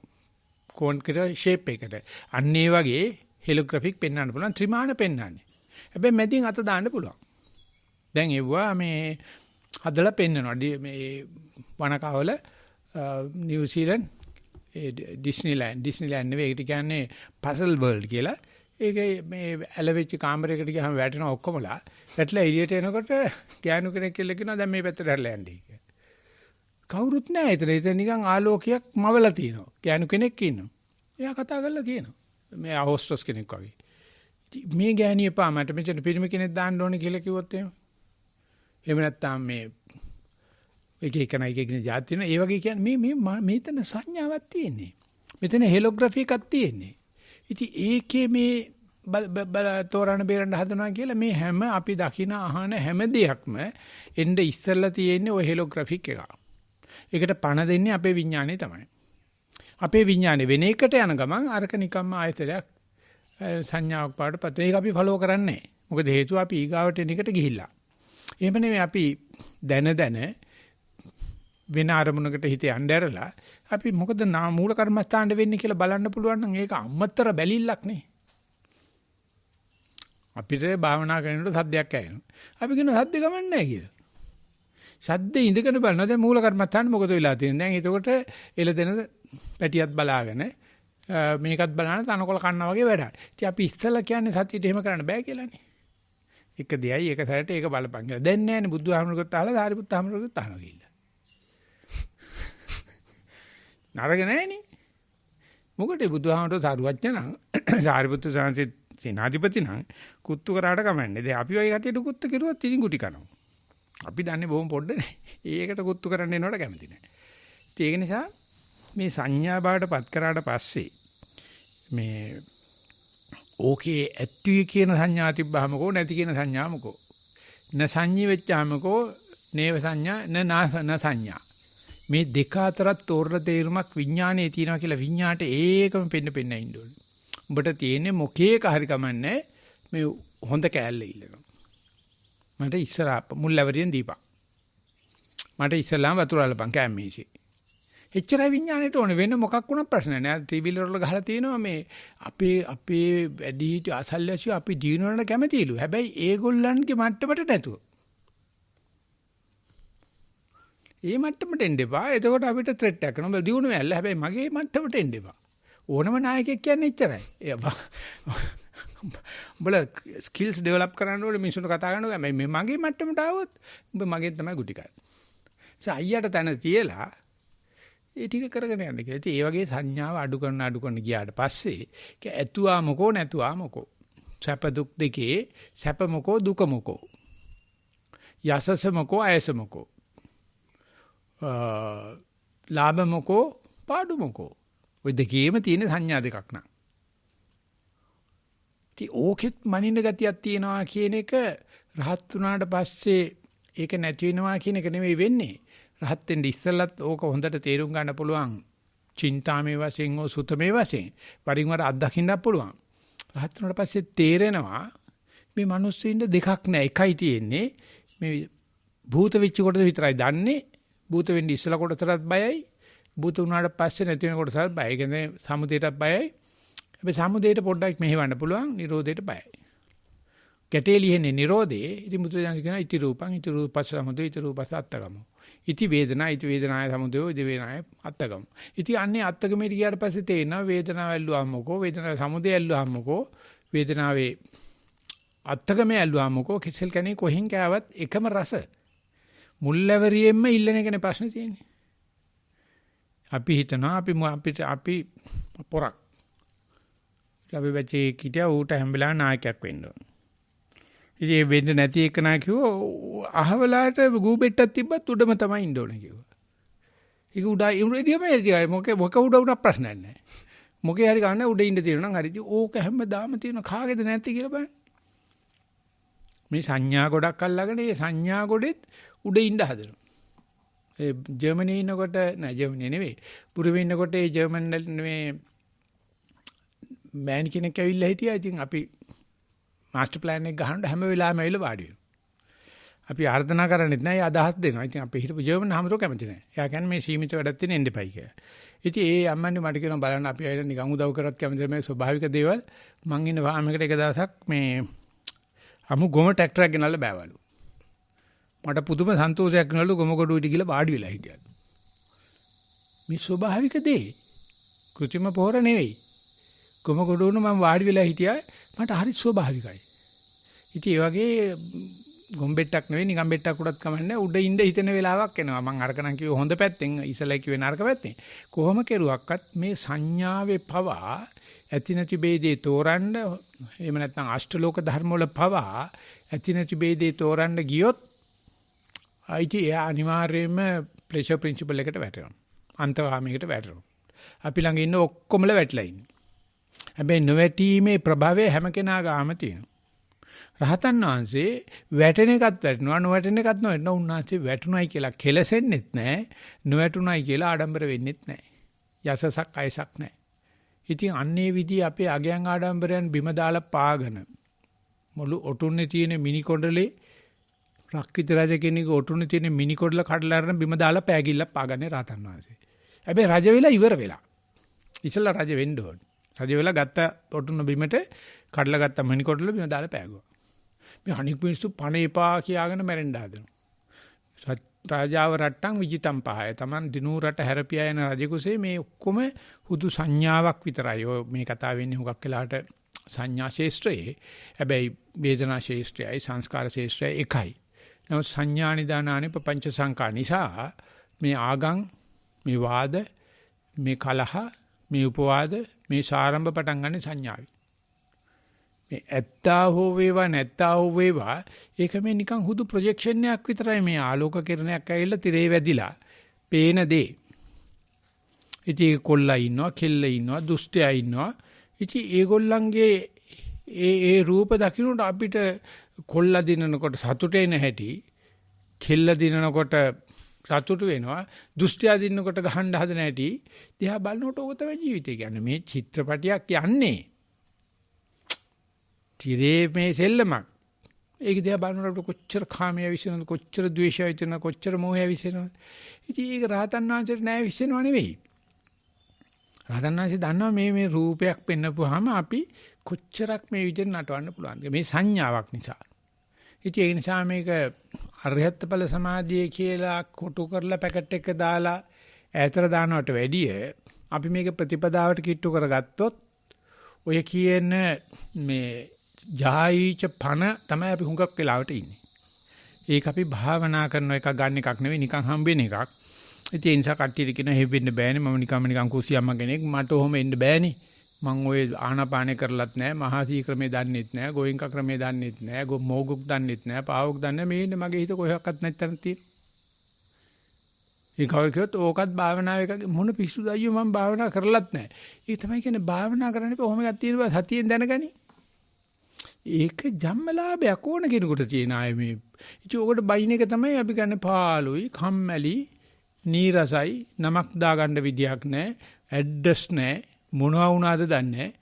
කෝන් කර ෂේප් එකට. අන්න ඒ වගේ හෙලෝග්‍රැෆික් පෙන්වන්න පුළුවන් ත්‍රිමාණ පෙන්වන්නේ. හැබැයි මැදින් අත දාන්න පුළුවන්. දැන් ඒවා මේ හදලා පෙන්වනවා. මේ වනකවල නිව්සීලන්ත ඩිස්නිලෑන්ඩ් නෙවෙයි ඒකට කියන්නේ පසල් වර්ල්ඩ් කියලා. ඒක මේ ඇලවිච්ච කාමරයකට ගියාම වැටෙනවා ඔක්කොමලා. වැටලා එළියට එනකොට ගෑනු කෙනෙක් කියලා කියනවා දැන් මේ පැත්තට හැරලා යන්නේ කියලා. කවුරුත් නැහැ ඒතර. ඒක නිකන් ආලෝකයක් මවලා තියෙනවා. ගෑනු කෙනෙක් ඉන්නවා. එයා කතා කරලා කියනවා. මේ හොස්ටස් කෙනෙක් වගේ. මේ ගෑණිය එපා මට මෙතන පිරිමි කෙනෙක් දාන්න ඕනේ කියලා කිව්වොත් එහෙම. එහෙම නැත්නම් මේ එක જાති වෙන ඒ වගේ කියන්නේ මේ මෙතන සංඥාවක් තියෙන්නේ. මෙතන හෙලෝග්‍රැෆි එකක් තියෙන්නේ. ඉතින් ඒකේ මේ තෝරන්න බේරන්න හදනවා කියලා මේ හැම අපි දකින අහන හැම දෙයක්ම එnde ඉස්සෙල්ලා තියෙන්නේ ওই හෙලෝග්‍රැෆික් එක. ඒකට පණ දෙන්නේ අපේ විඥානේ තමයි. අපේ විඥානේ වෙන එකට යන ගමන් අරක නිකම්ම ආයතරයක් සංඥාවක් පාඩපත්. ඒක අපි ෆලෝ කරන්නේ නැහැ. මොකද හේතුව අපි ඊගාවට එන එකට ගිහිල්ලා. එහෙම නෙමෙයි අපි දැන වෙන අරමුණකට හිත යන්න ඇරලා අපි මොකද මූල කර්මස්ථානට වෙන්නේ කියලා බලන්න පුළුවන් නම් ඒක අමතර බැලිල්ලක් නේ. අපිට භාවනා කරනකොට සද්දයක් ඇහෙනවා. අපි කියන සද්ද ගමන් නැහැ කියලා. සද්දේ ඉඳගෙන බලනවා දැන් මූල කර්මස්ථාන මොකද වෙලා තියෙන්නේ. දැන් එතකොට එළදෙන පැටියත් බලාගෙන මේකත් බලන තනකොළ කන්නා වගේ වැඩක්. ඉතින් අපි ඉස්සෙල්ලා කියන්නේ සතියට එහෙම කරන්න බෑ කියලානේ. එක දෙයයි එක සැරේට ඒක බලපන් කියලා. දැන් නෑනේ බුදුහාමුදුරුවෝත් අහලා සාරිපුත්ත හාමුදුරුවෝත් අහනවා කියලා. නරක නෑනේ. මොකටද බුදුහාමුදුරුවෝ සාරුවච්ච නම් සාරිපුත්ත සාංශේ සේනාධිපති නම් කුත්තු කරාට කමන්නේ. දැන් අපි වගේ කටියට කුත්තු කෙරුවොත් ඉතින් ගුටි කනවා. අපි දන්නේ බොහොම පොඩ්ඩනේ. ඒකට කුත්තු කරන්න එනවට කැමති නෑ. ඒක නිසා මේ සංඥා බාටපත් කරාට පස්සේ මේ ඕකේ ඇත්ටි කියන සංඥා තිබ්බහමකෝ නැති කියන සංඥාමකෝ න සංඤී වෙච්චාමකෝ නේව සංඥා න සංඥා මේ දෙක අතරත් තෝරන තේරුමක් විඥානයේ තියෙනවා කියලා විඥාට ඒකම පෙන්න ඉන්න ඕනේ. උඹට තියෙන්නේ මොකේක හරි කමන්නේ මේ හොඳ කෑල්ල ඉල්ලනවා. මට ඉස්සරහ මුල්ලවරියෙන් දීපන්. මට ඉස්සලාම වතුර අලපන් කැමීසි. එච්චරයි විඥාණයට ඕනේ වෙන මොකක් වුණත් ප්‍රශ්න නෑ. ටීවී වල ගහලා තියෙනවා මේ අපේ වැඩිහිටි අසල්වැසියෝ අපි දිනවන්න කැමතිලු. හැබැයි ඒගොල්ලන්ගේ මට්ටමට නැතුව. ඒ මට්ටමට එන්න එපා. එතකොට අපිට ත්‍රෙට් එකක් කරනවා. දිනුනේ ඇල්ල. හැබැයි මගේ මට්ටමට එන්න එපා. ඕනම නායකයෙක් කියන්නේ එච්චරයි. උඹල ස්කිල්ස් ඩෙවලොප් කරන්න ඕනේ මිනිස්සුන්ට කතා කරනවා. මේ මගේ මට්ටමට ආවොත් උඹ මගෙන් තමයි ගුටි කන්නේ. අයියට තන තියලා ඒ ටික කරගෙන යන්න කියලා. ඉතින් ඒ වගේ සංඥාව අඩු කරන ගියාට පස්සේ ඒක ඇතුවා මොකෝ නැතුවා මොකෝ. සැප දුක් දෙකේ සැප මොකෝ දුක මොකෝ. යසස මොකෝ අයස මොකෝ. ලාභ මොකෝ පාඩු මොකෝ. ওই දෙකේම තියෙන සංඥා දෙකක් නා. ඉතින් ඕකෙත් මනින්න ගතියක් තියෙනවා කියන එක රහත් වුණාට පස්සේ ඒක නැති වෙනවා කියන එක නෙමෙයි වෙන්නේ. රහත් වෙන්න ඉස්සෙල්ලත් ඕක හොඳට තේරුම් ගන්න පුළුවන්. චින්තාමේ වශයෙන් හෝ සුතමේ වශයෙන් වරින් වර අත්දකින්න පුළුවන්. රහත් වුණාට පස්සේ තේරෙනවා මේ මිනිස්සුන්ට දෙකක් නෑ එකයි තියෙන්නේ. මේ භූත වෙච්ච කොටස විතරයි දන්නේ. භූත වෙන්න ඉස්සෙල්ලා කොටසටත් බයයි. භූත වුණාට පස්සේ නැති වෙන කොටසටත් බයයි. ඒ කියන්නේ සමුදේටත් බයයි. හැබැයි සමුදේට පොඩ්ඩක් මෙහෙවන්න පුළුවන්. නිරෝධයට බයයි. ගැටේ ලියන්නේ නිරෝධේ. ඉතින් මුද්‍රයන් කියන ඉති රූපං ඉති රූපස්ස සමුදේ ඉති රූපස්ස අත්තගම. ඉති වේදනා ඉති වේදනාය සමුදේ ඉති වේදනාය අත්තගම. ඉතින් අන්නේ අත්තගමේට ගියාට පස්සේ තේරෙනවා වේදනාව ඇල්ලුවාමකෝ වේදනාව සමුදේ ඇල්ලුවාමකෝ වේදනාවේ අත්තගමේ ඇල්ලුවාමකෝ කෙසෙල් කණේ කොහෙන් කෑවත් එකම රස. මුල්ලැවරියෙන්ම ඉල්ලන එකනේ ප්‍රශ්නේ තියෙන්නේ. අපි හිතනවා අපි පොරක්. අපි බැචේ කිටියා ඌට හැම වෙලාවෙම නායකයෙක් වෙන්න ඕන. ඉතින් ඒ වෙන්න නැති එක නා කිව්වා අහවලාට ගූබෙට්ටක් තිබ්බත් උඩම තමයි ඉන්න ඕන කිව්වා. ඒක උඩ මොක උඩ උඩ ප්‍රශ්නයක් නැහැ. මොකේ හරි ගන්න උඩ ඉන්න තියෙනවා නම් හරි. ඉතින් ඕක හැමදාම තියෙන කාගේද නැති කියලා බලන්න. මේ සංඥා ගොඩක් අල්ලගෙන ඒ සංඥා ගොඩෙත් උඩ ඉන්න හදනවා. ඒ ජර්මනියේ ඉන්නකොට නෑ ජර්මනිය නෙවෙයි. පුරුවේ ඉන්නකොට ඒ ජර්මන් මේ මෑන් කෙනෙක් ඇවිල්ලා හිටියා. ඉතින් අපි මාස්ටර් ප්ලෑන් එක ගහන්න හැම වෙලාවෙම ඇවිල්ලා වාඩි වෙනවා. අපි ආර්දනා කරන්නේත් නැහැ. අදහස් දෙනවා. ඉතින් අපි හිටපු ජර්මන් හැමෝටම කැමති නැහැ. එයා කියන්නේ මේ සීමිත වැඩක් තියෙන එන්න එපයි කියලා. ඉතින් ඒ අම්මන්නේ මට කියනවා බලන්න අපි ඇයිලා නිකන් උදව් කරත් කැමති මේ ස්වභාවික දේවල් මං ඉන්න ෆාම් එකට එක දවසක් මේ අමු ගොම ට්‍රැක්ටරයක් ගෙනල්ලා බෑවලු. මට පුදුම සන්තෝෂයක් වෙනවලු ගොම ගොඩුවිට ගිහලා වාඩි වෙලා හිටියලු. මේ ස්වභාවික දේ කෘත්‍රිම පොහොර නෙවෙයි. ගොම ගොඩුවන මම වාඩි වෙලා හිටියා මට හරි ස්වභාවිකයි. ඉතින් ඒ වගේ ගොම්බෙට්ටක් නෙවෙයි නිකම් බෙට්ටක් උඩත් කමන්නේ උඩ ඉඳ හිතෙන වෙලාවක් එනවා. මම අරකනම් කිව්ව හොඳ පැත්තෙන් ඉසලා කිව්වේ නරක පැත්තෙන්. කොහොම කෙරුවක්වත් මේ සංඥාවේ පවා ඇති නැති ભેදේ තෝරන්න එහෙම නැත්නම් අෂ්ටලෝක ධර්ම වල පවා ඇති නැති ભેදේ තෝරන්න ගියොත් IT අනිවාර්යයෙන්ම ප්‍රෙෂර් ප්‍රින්සිපල් එකට වැටෙනවා. අන්තවාමයකට වැටෙනවා. අපි ළඟ ඉන්න ඔක්කොමල වැටලා ඉන්නේ. හැබැයි නොවැටීමේ ප්‍රභාවය හැම කෙනා ගාම තියෙනවා. රහතන් වහන්සේ වැටෙන එකත් වැටෙනවා නොවැටෙන එකත් නොවැටෙනවා. උන්වහන්සේ වැටුණයි කියලා කෙලසෙන්නෙත් නැහැ. නොවැටුණයි කියලා ආඩම්බර වෙන්නෙත් නැහැ. යසසක් අයසක් නැහැ. ඉතින් අන්නේ විදිහ අපේ අගයන් ආඩම්බරයන් බිම දාලා පාගන මුළු ඔටුන්නේ තියෙන මිනි කොණ්ඩලේ රක්කිත රජ කෙනෙක් ඔටුනේ තියෙන මිනි කොඩල කඩලා අරන් බිම දාලා පෑගිල්ලක් පාගන්නේ රාතන් වහන්සේ. හැබැයි රජ වෙලා ඉවර වෙලා. ඉස්සලා රජ වෙන්න ඕනේ. රජ වෙලා ගත්ත ඔටුන බිමට කඩලා ගත්ත මිනි කොඩල බිම දාලා පෑගුවා. මේ අනික් මිනිස්සු පණ එපා කියාගෙන මැරෙන්න හදනවා. රාජාව රට්ටම් විජිතම් පහය. Taman දිනු රට හැරපියා යන රජකුසේ මේ ඔක්කොම හුදු සංඥාවක් විතරයි. ඔය මේ කතාව වෙන්නේ හුඟක් වෙලාට සංඥා ශේෂ්ත්‍රයේ. හැබැයි වේදනා ශේෂ්ත්‍රයයි සංස්කාර ශේෂ්ත්‍රයයි එකයි. නමුත් සංඥා නිදානානේ පංච සංකා නිසා මේ ආගම් මේ වාද මේ කලහ මේ උපවාද මේ සාරම්භ පටන් ගන්න සංඥාවයි. මේ ඇත්තා හෝ වේවා නැත්තා හෝ වේවා ඒක මේ නිකන් හුදු ප්‍රොජෙක්ෂන් එකක් විතරයි. මේ ආලෝක කිරණයක් ඇවිල්ලා තිරේ වැදිලා පේන දේ. ඉතින් කොල්ලා ඉන්නවා කෙල්ල ඉන්නවා දුෂ්ටයා ඉන්නවා. ඉතින් ඒගොල්ලන්ගේ ඒ රූප දකින්නට අපිට කොල්ලා දිනනකොට සතුට එන හැටි කෙල්ල දිනනකොට සතුට වෙනවා දුෂ්ටයා දිනනකොට ගහන්න හදන හැටි දිහා බලනකොට ඕක තමයි ජීවිතය කියන්නේ. මේ චිත්‍රපටියක් යන්නේ තිරේ මේ සෙල්ලමක්. ඒක දිහා බලනකොට කොච්චර කාමයේ විශ්නවද කොච්චර ද්වේෂය විශ්නවද කොච්චර මෝහය විශ්නවද. ඉතින් ඒක රහතන් වහන්සේට නෑ විශ්නව නෙවෙයි. රහතන් වහන්සේ දන්නවා මේ රූපයක් පෙන්නපුවාම අපි කොච්චරක් මේ විදිහට නටවන්න පුළුවන්ද මේ සංඥාවක් නිසා. ඉතින් ඒ නිසා මේක අරහත් ඵල සමාධිය කියලා කොටු කරලා පැකට් එක දාලා ඈතට දානවට වැඩිය අපි මේක ප්‍රතිපදාවට කිට්ටු කරගත්තොත් ඔය කියන මේ ජායිච පන තමයි අපි හුඟක් වෙලාවට ඉන්නේ. ඒක අපි භාවනා කරන එක ගන්න එකක් නෙවෙයි නිකන් හම්බෙන එකක්. ඒ නිසා කට්ටියට කියන හෙවෙන්න බෑනේ මම නිකන් කුසියම්ම කෙනෙක් මට ඔහොම එන්න බෑනේ. මං ඔය ආනාපානේ කරලත් නැහැ මහසී ක්‍රමේ දන්නෙත් නැහැ ගෝයින්ක ක්‍රමේ දන්නෙත් නැහැ මොගුක් දන්නෙත් නැහැ පාවුක් දන්නේ මේ ඉන්නේ මගේ හිත කොහෙවත් නැත්තන තියෙන. ඒ කවුරුත් ඕකත් භාවනාව එක මොන පිස්සුද අයියෝ මම භාවනා කරලත් නැහැ. ඒක තමයි කියන්නේ භාවනා කරන්න එපා ඔහොම එකක් තියෙනවා සතියෙන් දැනගනි. ඒක ජම්මලාභයක් ඕන කෙනෙකුට තියෙන අය මේ. ඉතින් ඔකට බයින් එක තමයි අපි ගන්න පාළුයි කම්මැලි නීරසයි නමක් දාගන්න විදියක් නැහැ ඇඩ්‍රස් නැහැ මොනවා වුණාද දන්නේ.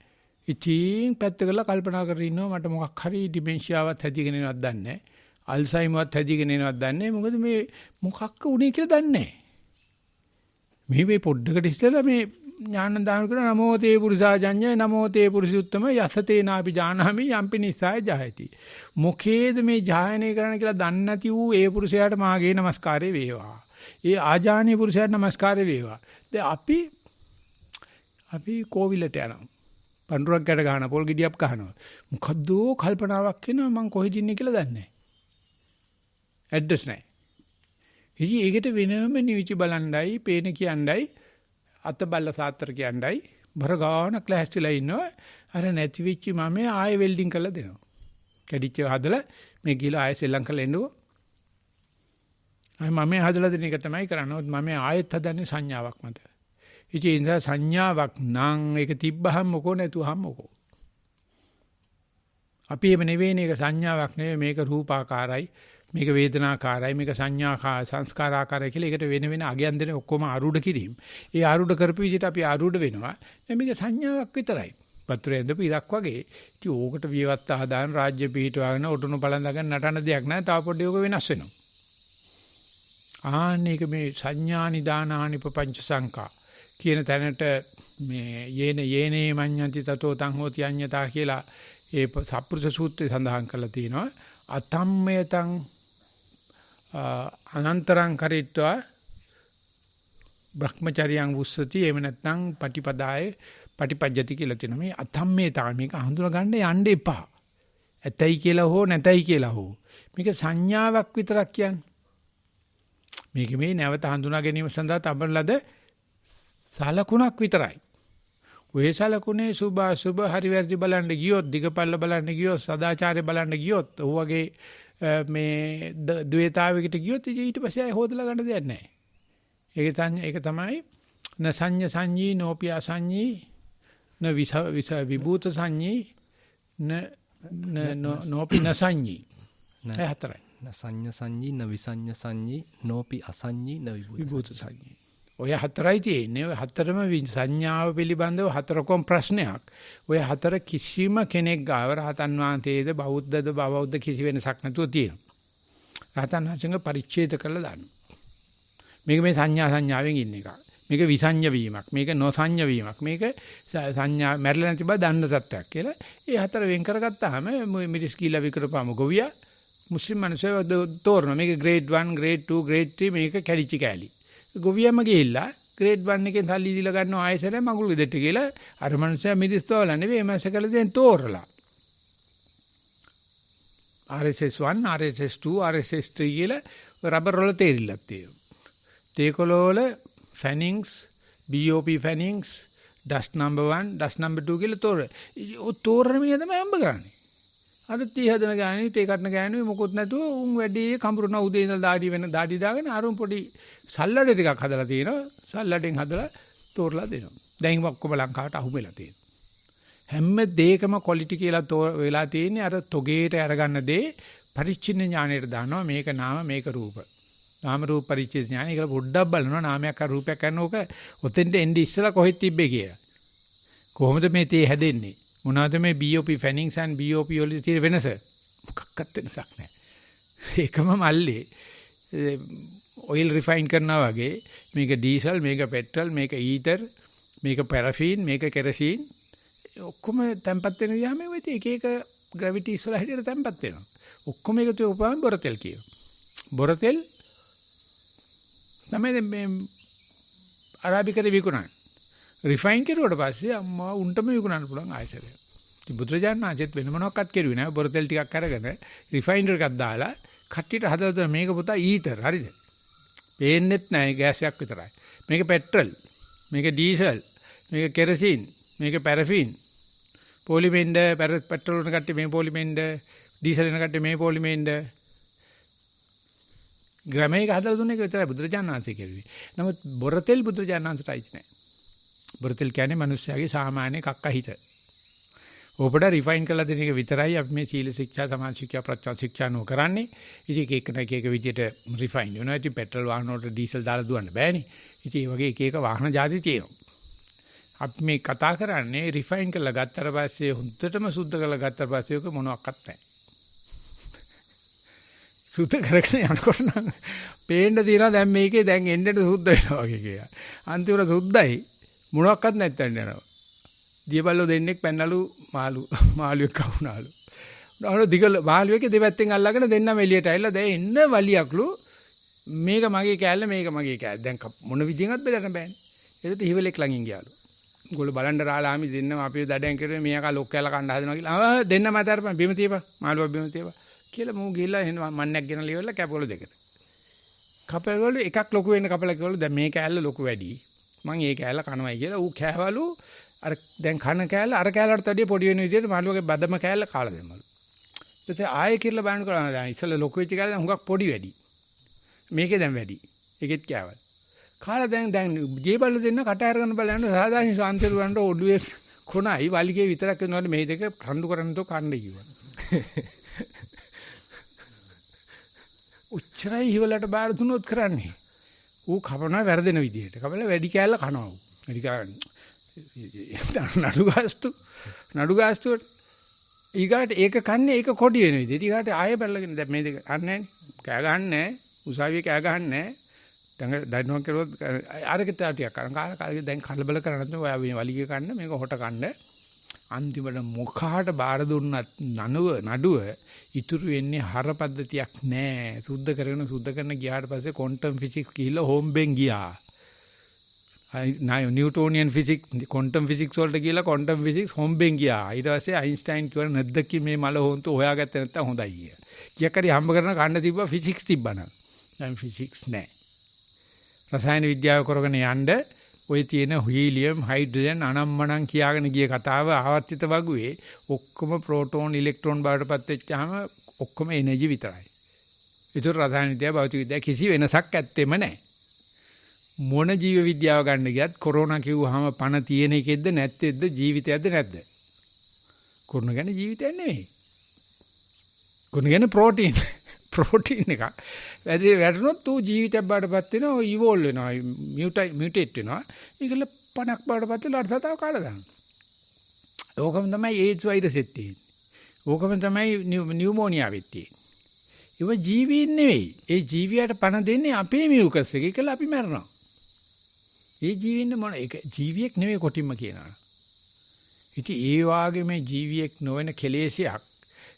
ඉතින් පැත්තකලා කල්පනා කරගෙන ඉන්නවා මට මොකක් හරි ඩිමෙන්ෂියාවක් හැදිගෙන එනවද දන්නේ නැහැ. අල්සයිමර්වත් හැදිගෙන එනවද දන්නේ නැහැ. මොකද මේ මොකක්ක උනේ කියලා දන්නේ නැහැ. මේ පොඩ්ඩකට ඉස්සෙල්ලා මේ ඥාන දාන කරන නමෝ තේ පුරිසාජඤ්ඤය නමෝ තේ පුරිසුත්තම යසතේනාපි ජානාමි යම්පි නිසාය ජායති. මොකේද මේ ජායනය කරන්න කියලා දන්නේ නැති වූ ඒ පුරුෂයාට මාගේ নমස්කාරය වේවා. ඒ ආජානීය පුරුෂයාට নমස්කාරය වේවා. දැන් අපි කෝවිලට යනවා. පඳුරක් ගැට ගන්න පොල් ගෙඩියක් ගන්නවා. මොකද්ද කල්පනාවක් එනවා මං කොහෙද ඉන්නේ කියලා දන්නේ නැහැ. ඇඩ්‍රස් නැහැ. ඉතින් ඒකට වෙනම නිවිචි බලණ්ඩයි, පේන කියණ්ඩයි, අත බල්ල සාත්‍තර කියණ්ඩයි බර ගාන ක්ලාස්ලා ඉන්නවා. අර නැති වෙච්ච මම ආයෙ වෙල්ඩින් කරලා දෙනවා. කැඩිච්ච හදලා මේ ගිහලා ආයෙ සෙල්ලම් කරලා එන්නකෝ. අය මම හදලා දෙන එක තමයි කරන්නේ. මම ආයෙත් හදන්නේ සංඥාවක් මත. ඉතින් ඒ නිසා සංඥාවක් නම් ඒක තිබ්බහම මොකෝ නැතුවහම මොකෝ. අපි එමෙ නෙවෙයි ඒක සංඥාවක් නෙවෙයි මේක රූපාකාරයි මේක වේදනාකාරයි මේක සංස්කාරාකාරයි කියලා ඒකට වෙන වෙන අගයන් දෙන ඔක්කොම ආරූඪ කිරීම. ඒ ආරූඪ කරපු විදිහට අපි ආරූඪ වෙනවා. මේක සංඥාවක් විතරයි. වතුරේ ඉඳපු ඉරක් වගේ. ඉතින් ඕකට විවත්ත හදාන රාජ්‍ය පිහිටවගෙන ඔටුනු බලඳගෙන නටන දෙයක් නෑ. තව පොඩ්ඩක් ඕක වෙනස් වෙනවා. ආන්නේක මේ සංඥා නිදානානි පංච සංකා කියන තැනට මේ යේනේ මඤ්ඤන්ති තතෝ තං හෝති අඤ්ඤතා කියලා ඒ සප්පුරුෂ සූත්‍රය සඳහන් කරලා තියෙනවා. අතම්මයතං අනන්තරං කරිත්වා බ්‍රහ්මචර්යං වුස්සති එහෙම නැත්නම් පටිපදාය පටිපජ්ජති කියලා තියෙනවා. මේ අතම්මයතා මේක හඳුනා ගන්න යන්න එපා. ඇතයි කියලා හෝ නැතයි කියලා හෝ මේක සංඥාවක් විතරක් කියන්නේ. මේක මේ නැවත හඳුනා ගැනීම සඳහා තබන ලද සලකුණක් විතරයි. ඔය සලකුණේ සුභ අසුභ හරි වැරදි බලන්න ගියොත් දිගපල්ල බලන්න ගියොත් සදාචාරය බලන්න ගියොත් ඔය වගේ මේ ද්වේතාවයකට ගියොත් ඊට පස්සේ ආය හොදලා ගන්න දෙයක් නැහැ. ඒක තමයි න සංඤ සංඤී නෝපි අසංඤී න විභූත සංඤී නෝපි නසංඤී. ඒ හතරයි.
න සංඤ සංඤී න විසංඤ සංඤී නෝපි අසංඤී න විභූත සංඤී. ඔය හතරයි තියෙන්නේ. ඔය හතරම සංඥාව පිළිබඳව හතරකම ප්‍රශ්නයක්. ඔය හතර කිසිම කෙනෙක් ගාව රහතන් වහන්සේද බෞද්ධද බෞද්ධ කිසි වෙනසක් නැතුව තියෙනවා.
රහතන් වහන්සේගේ පරිච්ඡේද කරලා දානවා. මේක මේ සංඥාවෙන් ඉන්න එක. මේක විසඤ්ඤ වීමක්. මේක නොසඤ්ඤ වීමක්. මේක සංඥා මැරිලා නැති බව දන්න තත්ත්වයක් කියලා. ඒ හතර වෙන් කරගත්තාම මිරිස් කීලා විකරපම ගොවියා මුස්ලිම් මිනිස්සු තෝරන මේක grade 1, grade 2, grade 3 මේක කැලිචි කැලි. ගොවියම ගිහිල්ලා grade 1 එකෙන් සල්ලි දීලා ගන්නවා ආයෙසර මගුල් ගෙදරට කියලා අර මිනිස්සයා මිරිස් තෝරලා නෙවෙයි මාස කළ දෙන් තෝරලා. RSS 1, RSS 2, RSS 3 කියලා රබර් වල තේරිල්ලක් තියෙනවා. තේකොළ වල Fannings, BOP Fannings, dust number 1, dust number 2 කියලා තෝරන මිනිහ තමයි හම්බ කරන්නේ. අර 30 හදන ගානේ තේ කටන ගානේ මොකොත් නැතුව උන් වැඩි කඹරුණ උදේ ඉඳලා දාඩි දාගෙන අරුන් පොඩි සල්ලඩ ටිකක් හදලා තියෙනවා. සල්ලඩෙන් හදලා තෝරලා දෙනවා. දැන් ඔක්කොම ලංකාවට අහු වෙලා තියෙනවා. හැම දෙයකම ක්වොලිටි කියලා වෙලා තියෙන්නේ අර තොගේට අරගන්න දේ පරිච්ඡින්න ඥාණයට දානවා. මේක නාම මේක රූප. නාම රූප පරිච්ඡේද ඥානය කියලා පොඩ්ඩක් බලනවා. නාමයක් අර රූපයක් කරනෝක ඔතෙන්ට එන්නේ ඉස්සලා කොහෙද තිබ්බේ කියලා. කොහොමද මේ තේ හැදෙන්නේ? මොනවාද මේ BOP Fannings and BOP වල තියෙන වෙනස? මොකක්වත් වෙනසක් නැහැ. ඒකම මල්ලේ ඔයිල් රිෆයින් කරනවා වගේ මේක ඩීසල්, මේක පෙට්‍රල්, මේක ඊතර්, මේක පැරෆින්, මේක කෙරසින් ඔක්කොම තැම්පත් වෙන ගියාම මේ එක එක ග්‍රැවිටි ඉස්සලා හිටියට තැම්පත් වෙනවා. ඔක්කොම එකතු වෙපුවාම බොරතෙල් කියනවා. බොරතෙල් තමයි මේ අරාබිකරේ විකුණන්නේ. රිෆයින් කරුවට පස්සේ අම්මා උන්ටම විකුණන්න පුළුවන් ආයසරය. ඉතින් බුදුරජාණන් වහන්සේත් වෙන මොනක්වත් කරුවේ නැහැ. බොරතෙල් ටිකක් අරගෙන රිෆයින්ඩර් එකක් දාලා කට්ටියට හදලා දුන්නා මේක පුතා ඊතර හරිද? පේන්නෙත් නැහැ ගෑස් එකක් විතරයි. මේක පෙට්‍රල්, මේක ඩීසල්, මේක කෙරසින්, මේක පැරෆින්. පොලිමෙන්ඩ පෙට්‍රල් වල කට්ටිය මේ පොලිමෙන්ඩ, ඩීසල් වෙන කට්ටිය මේ පොලිමෙන්ඩ. ග්‍රැමයක හදලා දුන්න එක විතරයි බුදුරජාණන් වහන්සේ කරුවේ. නමුත් බොරතෙල් බුදුරජාණන් වහන්සේට අයිති නැහැ. බොරතෙල් කියන්නේ මිනිස්යාගේ සාමාන්‍ය කක්ක හිත. ඕපඩ රිෆයින් කරලා දෙන එක විතරයි අපි මේ සීල ශික්ෂා, සමාධි ශික්ෂා, ප්‍රඥා ශික්ෂා නෝ කරන්නේ. ඉතින් එක විදියට රිෆයින් වෙනවා. ඉතින් පෙට්‍රල් වාහන වලට ඩීසල් දාලා දුවන්න බෑනේ. ඉතින් මේ වගේ එක වාහන જાති තියෙනවා. අපි මේ කතා කරන්නේ රිෆයින් කරලා ගත්තට පස්සේ හුද්දටම සුද්ධ කරලා ගත්තට පස්සේ ඒක මොනවත් නැහැ. සුද්ධ කරගෙන යනකොට නම් පේන්න තියෙනවා දැන් මේකේ දැන් එන්නට සුද්ධ වෙනවා වගේ කියලා. අන්තිමට සුද්ධයි මොනවත් නැත්තන් යනවා. දියබල්ලෝ දෙන්නෙක් පැන්නලු මාළුවෙක් කවුනාලු. උනාලු දිගල මාළුවෙක් දෙපැත්තෙන් අල්ලගෙන දෙන්නම එළියට ඇවිල්ලා දැන් එන්න වලියක්ලු මේක මගේ කෑල්ල මේක මගේ කෑල්ල. දැන් මොන විදියෙන්වත් බෙදන්න බෑනේ. ඒකට හිවලෙක් ළඟින් ගියාලු. උගල බලන්න රාලාමි දෙන්නම අපේ දඩයන් කරේ මෙයාක ලොක් කෑල්ල කන්න හදනවා කියලා. දෙන්නම අතරපන් බිම තියපන් මාළුවා බිම තියපන් කියලා මූ ගිහිල්ලා එන මන්නක් ගෙනලා ඉවරලා කැපවල දෙකට. කපවල එකක් ලොකු වෙන්න කපලා කිව්වලු දැන් මේ කෑල්ල ලොකු වැඩි. මං ඒ කෑල්ල කනවයි කියලා ඌ කෑවලු අර දැන් කන කෑල්ල අර කෑල්ලට වැඩිය පොඩි වෙන විදිහට මාළුවගේ බදම කෑල්ල කාලා දෙමලු. ඊට පස්සේ ආයෙ කියලා බලන්න කරා දැන් ඉස්සෙල්ලා ලොකු වෙච්ච කෑල්ල දැන් හුඟක් පොඩි වැඩි. මේකේ දැන් වැඩි. ඒකෙත් කෑවල්. කාලා දැන් ජීබල්ල දෙන්න කට අරගෙන බලන්න සාදාසින් ශාන්තිරු වන්ට ඔඩුවේ කොනයි වලිගේ විතරක් වෙනවලු මේ දෙක රණ්ඩු කරන්න තෝ කන්න කිව්වා. උච්චරයි හිවලට බාර දුනොත් කරන්නේ. ඌ කපනවා වැරදෙන විදිහට. කපලා වැඩි කෑල්ල කනවා ඌ. වැඩි කෑල්ල නඩු ගාස්තුවට ඊගාට ඒක කන්නේ ඒක කොඩි වෙන විදිහට. ඊගාට ආයෙ බැලගෙන දැන් මේ දෙක අන්නේ කෑ ගහන්නේ උසාවියේ කෑ ගහන්නේ දන්නවක් කරුවොත් අරකට ටිකක් කරන් කාලේ දැන් කලබල කරන්නේ ඔයා වලිගේ කන්න මේක හොට කන්න අන්තිමට මොකාට බාර දුන්නත් නඩුව ඉතුරු වෙන්නේ හර පද්ධතියක් නෑ. සුද්ධ කරන ගියාට පස්සේ ක්වොන්ටම් ෆිසික්ස් ගිහිල්ලා හෝම්බෙන් ගියා. නිව්ටෝනියන් ෆිසික්ස් ක්වොන්ටම් ෆිසික්ස් වලට ගිහිල්ලා ක්වොන්ටම් ෆිසික්ස් හෝම්බෙන් ගියා. ඊට පස්සේ අයින්ස්ටයින් කිව්වා නැද්දකි මේ මල හොන්තු හොයාගත්තේ නැත්තම් හොඳයි කිය. කීයක් හරි හම්බ කරන කන්න තිබ්බා ෆිසික්ස් තිබ්බනම්. දැන් ෆිසික්ස් නෑ. රසායන විද්‍යාව කරගෙන යන්න ඔය තියෙන හීලියම් හයිඩ්‍රජන් අනම්මනම් කියාගෙන ගිය කතාව ආවර්තිත වගුවේ ඔක්කොම ප්‍රෝටෝන ඉලෙක්ට්‍රෝන බාටපත් වෙච්චාම ඔක්කොම එනර්ජි විතරයි. ඒතර රසායන විද්‍යාව භෞතික විද්‍යාව කිසි වෙනසක් ඇත්තෙම නැහැ. මොන ජීව විද්‍යාව ගන්න ගියත් කොරෝනා කිව්වහම පණ තියෙන එකෙද්ද නැත්තේද ජීවිතයක්ද නැද්ද? කොරෝනා ගැන ජීවිතයක් නෙවෙයි. කොරෝනා ගැන ප්‍රෝටීන් එක. වැටුනොත් ඌ ජීවිතයක් බාටපත් වෙනවා, ඉවෝල්ව් වෙනවා, මියුටේට් වෙනවා. ඒකල පණක් බාටපත් වෙලා අර්ථතාව කාලා දානවා. ඕකම තමයි ඒඩ්ස් වෛරසෙත් තියෙන්නේ. ඕකම තමයි නියුමෝනියාවෙත් තියෙන්නේ. ඒව ජීවීන් නෙවෙයි. ඒ ජීවියට පණ දෙන්නේ අපේ මියුකස් එක. ඒකල අපි මැරෙනවා. ඒ ජීවින්න මොන ඒක ජීවියෙක් නෙවෙයි කොටින්ම කියනවා. ඉතින් ඒ වාගේ මේ ජීවියෙක් නොවන කෙලෙසයක්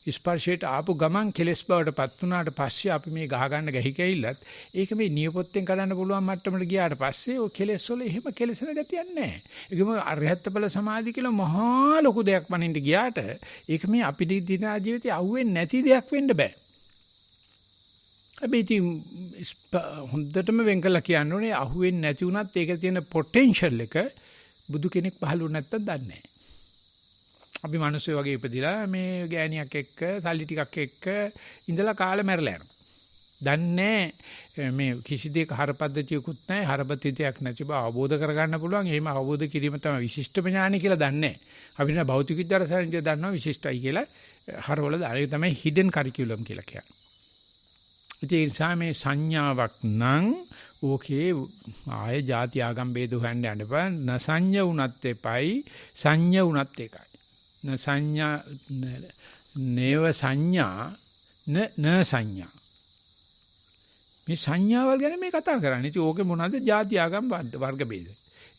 ස්පර්ශයට ආපු ගමන් කෙලස් බවට පත් වුණාට පස්සේ අපි මේ ගහ ගන්න ගහි කැවිල්ලත් ඒක මේ නියපොත්තෙන් කඩන්න පුළුවන් මට්ටමට ගියාට පස්සේ ඔය කෙලස් වල එහෙම කෙලසන ගතියක් නැහැ. ඒකම අරහත් බල සමාධි කියලා මහා ලොකු දෙයක් මනින්න ගියාට ඒක මේ අපිට දින ජීවිතේ අහුවෙන්නේ නැති දෙයක් වෙන්න බෑ. හැබැයි හොඳටම වෙන් කළා කියන්න ඕනේ අහුවෙන්නේ නැති වුණත් ඒක තියෙන පොටෙන්ෂල් එක බුදු කෙනෙක් පහළ වුණ නැත්තම් දන්නේ නැහැ. අපි මිනිස්සු වගේ ඉපදිලා මේ ගෑණියක් එක්ක සල්ලි ටිකක් එක්ක ඉඳලා කාලේ මැරලා යනවා. දන්නේ මේ කිසි දෙයක හරපද්ධතියකුත් නැහැ හරපද්ධතියක් නැති බව අවබෝධ කරගන්න පුළුවන්. එහෙම අවබෝධ කිරීම තමයි විශිෂ්ට ඥානය කියලා දන්නේ. අපි නේ භෞතික විද්‍යා රසායන විද්‍යාව දන්නවා විශිෂ්ටයි කියලා හරවල දාන එක තමයි හිඩන් කරිකියුලම් කියලා කියන්නේ. ඒ නිසා මේ සංඥාවක් නම් ඕකේ ආය ಜಾති ආගම් ભેද හොයන්න යන්න බෑ. නසඤ්ඤ උනත් එපයි සංඤ්ඤ උනත් එකයි. නසඤ්ඤා නේව සංඥා න සංඥා මේ සංඥාවල් ගැන මේ කතා කරන්නේ. ඉතින් ඕකේ මොනවද ಜಾති ආගම් වර්ග ભેද.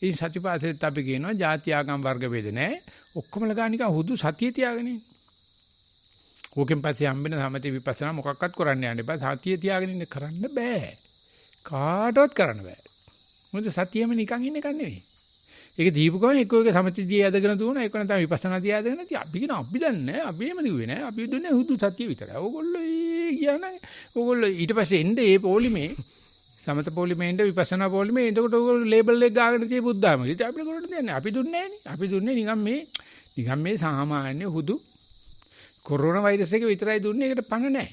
ඉතින් සතිපාසලෙත් අපි කියනවා ಜಾති ආගම් වර්ග ભેද නැහැ. ඔක්කොම ලගානික හුදු සතිය තියාගෙන ඉන්න. ඕකෙන් පස්සේ හම්බෙන සමථ විපස්සනා මොකක්වත් කරන්න යන්න එපා. සතිය තියාගෙන ඉන්න කරන්න බෑ. කාටවත් කරන්න බෑ. මොකද සතියෙම නිකන් ඉන්න එක නෙවෙයි. ඒක දීපු ගමන් එක්ක එක සමථදී ඇදගෙන තුන ඒක නැත්නම් විපස්සනා දිහා ඇදගෙන ඉතින් අපි කියන අපි දන්නේ අපි එහෙම දිව්වේ නෑ. අපි දුන්නේ හුදු සතිය විතරයි. ඕගොල්ලෝ කියනනම් ඕගොල්ලෝ ඊට පස්සේ එන්නේ මේ පොලිමේ සමත පොලිමේ එන්නේ විපස්සනා පොලිමේ එතකොට ඕගොල්ලෝ ලේබල් එක ගාගෙන තිය බුද්ධාම. ඉතින් අපිට කරන්න දෙන්නේ අපි දුන්නේ නෑනේ. අපි දුන්නේ නිකන් මේ සාමාන්‍ය හුදු කොරෝනා වෛරස් එක විතරයි දුන්නේ. ඒකට පණ නෑ.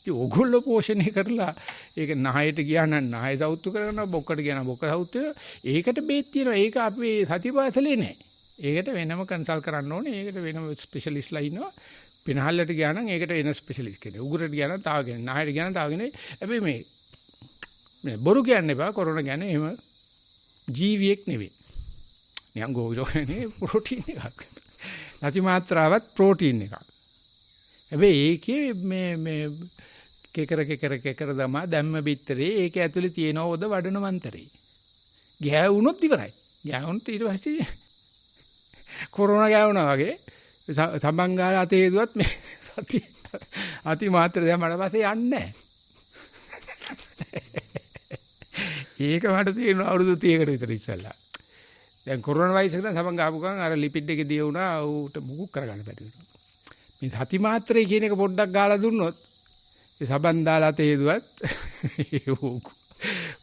ඉතින් ඕගොල්ලෝ පෝෂණය කරලා ඒක නහයට ගියා නම් නහය සවුත්තු කරනවා බොක්කට ගියා නම් බොක්ක සවුත්තු වෙනවා. ඒකට බේත් තියෙනවා. ඒක අපේ සතිපාසලේ නෑ. ඒකට වෙනම කන්සල්ට් කරන්න ඕනේ. ඒකට වෙනම ස්පෙෂලිස්ට්ලා ඉන්නවා. පිනහල්ලට ගියා නම් ඒකට වෙන ස්පෙෂලිස්ට් කෙනෙක්. උගුරට ගියා නම් තව කෙනෙක්. නහයට ගියා නම් තව කෙනෙක්. හැබැයි මේ බොරු කියන්න එපා. කොරෝනා කියන්නේ එහෙම ජීවියෙක් නෙවෙයි. නිකන් ගෝවිලෝනේ ප්‍රෝටීන් එකක්. නැති මාත්‍රාවත් ප්‍රෝටීන් එකක්. හැබැයි ඒකේ මේ කෙකර දමා දැම්ම බිත්තරේ ඒක ඇතුලේ තියෙන ඕද වඩන මන්තරේ. ගෑවුනොත් ඉවරයි. ගෑවුනොත් ඊට පස්සේ කොරෝනා ගෑවුනා වගේ සම්බංගාල අතේ හේතුවත් මේ සති අති මාත්‍ර දැම්මම පස්සේ යන්නේ ඒක මට තියෙන අවුරුදු 30කට විතර ඉස්සෙල්ලා. දැන් කොරෝනා වෛරස් එක නම් සමන් ගාපු ගමන් අර ලිපිඩ් එකේ දිය වුණා ඌට මුකුත් කරගන්න බැරි වුණා. මේ සති මාත්‍රේ කියන එක පොඩ්ඩක් ගාලා දුන්නොත් ඒ සබන් දාලා තේදුවත්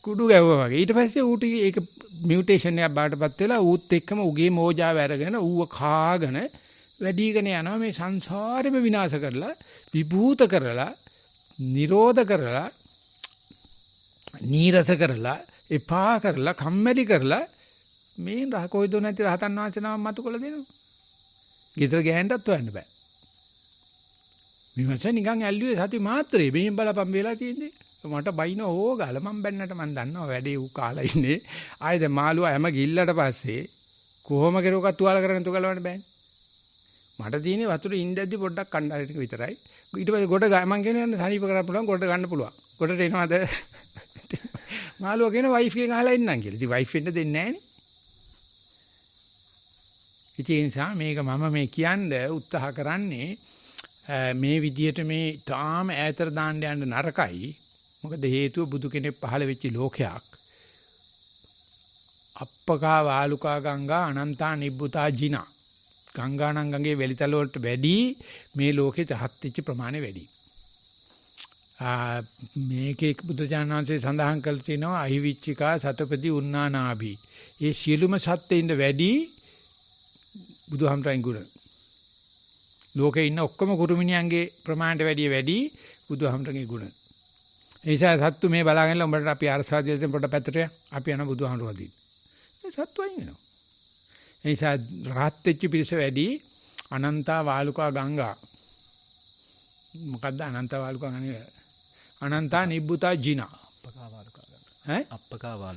කුඩු ගැවුවා වගේ. ඊට පස්සේ ඌට ඒක මියුටේෂන් එකක් බාටපත් වෙලා ඌත් එක්කම උගේ මෝජාව අරගෙන ඌව කාගෙන වැඩිගෙන යනවා මේ සංසාරෙම විනාශ කරලා විභූත කරලා නිරෝධ කරලා නීරස කරලා එපා කරලා කම්මැලි කරලා මේ කොයිද නැති රහතන් වහන්සේ නම මතු කළ දෙනවා. ගෙදර ගෑනටත් හොයන්න බෑ. මිනිස්සු නිකන් ඇල්ලුවේ සති මාත්‍රේ මෙහෙන් බලපම් වෙලා තියෙන්නේ. මට බයින ඕගාල මම බැන්නට මම දන්නවා වැඩේ ඌ කාලා ඉන්නේ. ආයෙත් මාළුවා හැම ගිල්ලට පස්සේ කොහොම කෙරුවකත් තුවාල කරගෙන තු ගලවන්න බෑනේ. මට තියෙන්නේ වතුර ඉඳද්දි පොඩ්ඩක් කණ්ඩායම් ටික විතරයි. ඊට පස්සේ ගොඩ මම කියන්නේ සනීප කරන්න පුළුවන් ගොඩ ගන්න පුළුවන්. ගොඩට එනවාද? මාළුවා කියන වයිෆ් එකෙන් අහලා ඉන්නම් කියලා. ඉතින් වයිෆ් වෙන්න දෙන්නේ නැහනේ. ඒ නිසා මේක මම මේ කියන්නේ උත්සාහ කරන්නේ මේ විදියට මේ තාම ඈතට දාන්න යන්න නරකයි. මොකද හේතුව බුදු කෙනෙක් පහළ වෙච්ච ලෝකයක්. අප්පකා වාලුකා ගංගා අනන්තා නිබ්බුතා ජිනා. ගංගානම් ගඟේ වැලිතල වලට වැඩි මේ ලෝකේ තහත් වෙච්ච ප්‍රමාණය වැඩි. මේකේ බුදුජානනාංශයේ සඳහන් කරලා තිනවා අහිවිච්චිකා සතපදී උන්නානාභි. ඒ සියලුම සත්ත්වෙින්ද වැඩි බුදුහාමරයන් ගුණ. ලෝකේ ඉන්න ඔක්කොම කුරුමිනියන්ගේ ප්‍රමාණයට වැඩි බුදුහාමරගේ ගුණ. ඒ නිසා සත්තු මේ බලාගෙනලා උඹට අපි අරසාදියෙන් පොඩ පැත්තට අපි යන බුදුහාමර වදින්න. ඒ සත්තු අයින් වෙනවා. ඒ නිසා රහත් වෙච්ච පිරිස වැඩි අනන්තා වාලුකා ගංගා. මොකද්ද අනන්තා වාලුකා ගන්නේ? අනන්තා නිබ්බුතා ජිනා.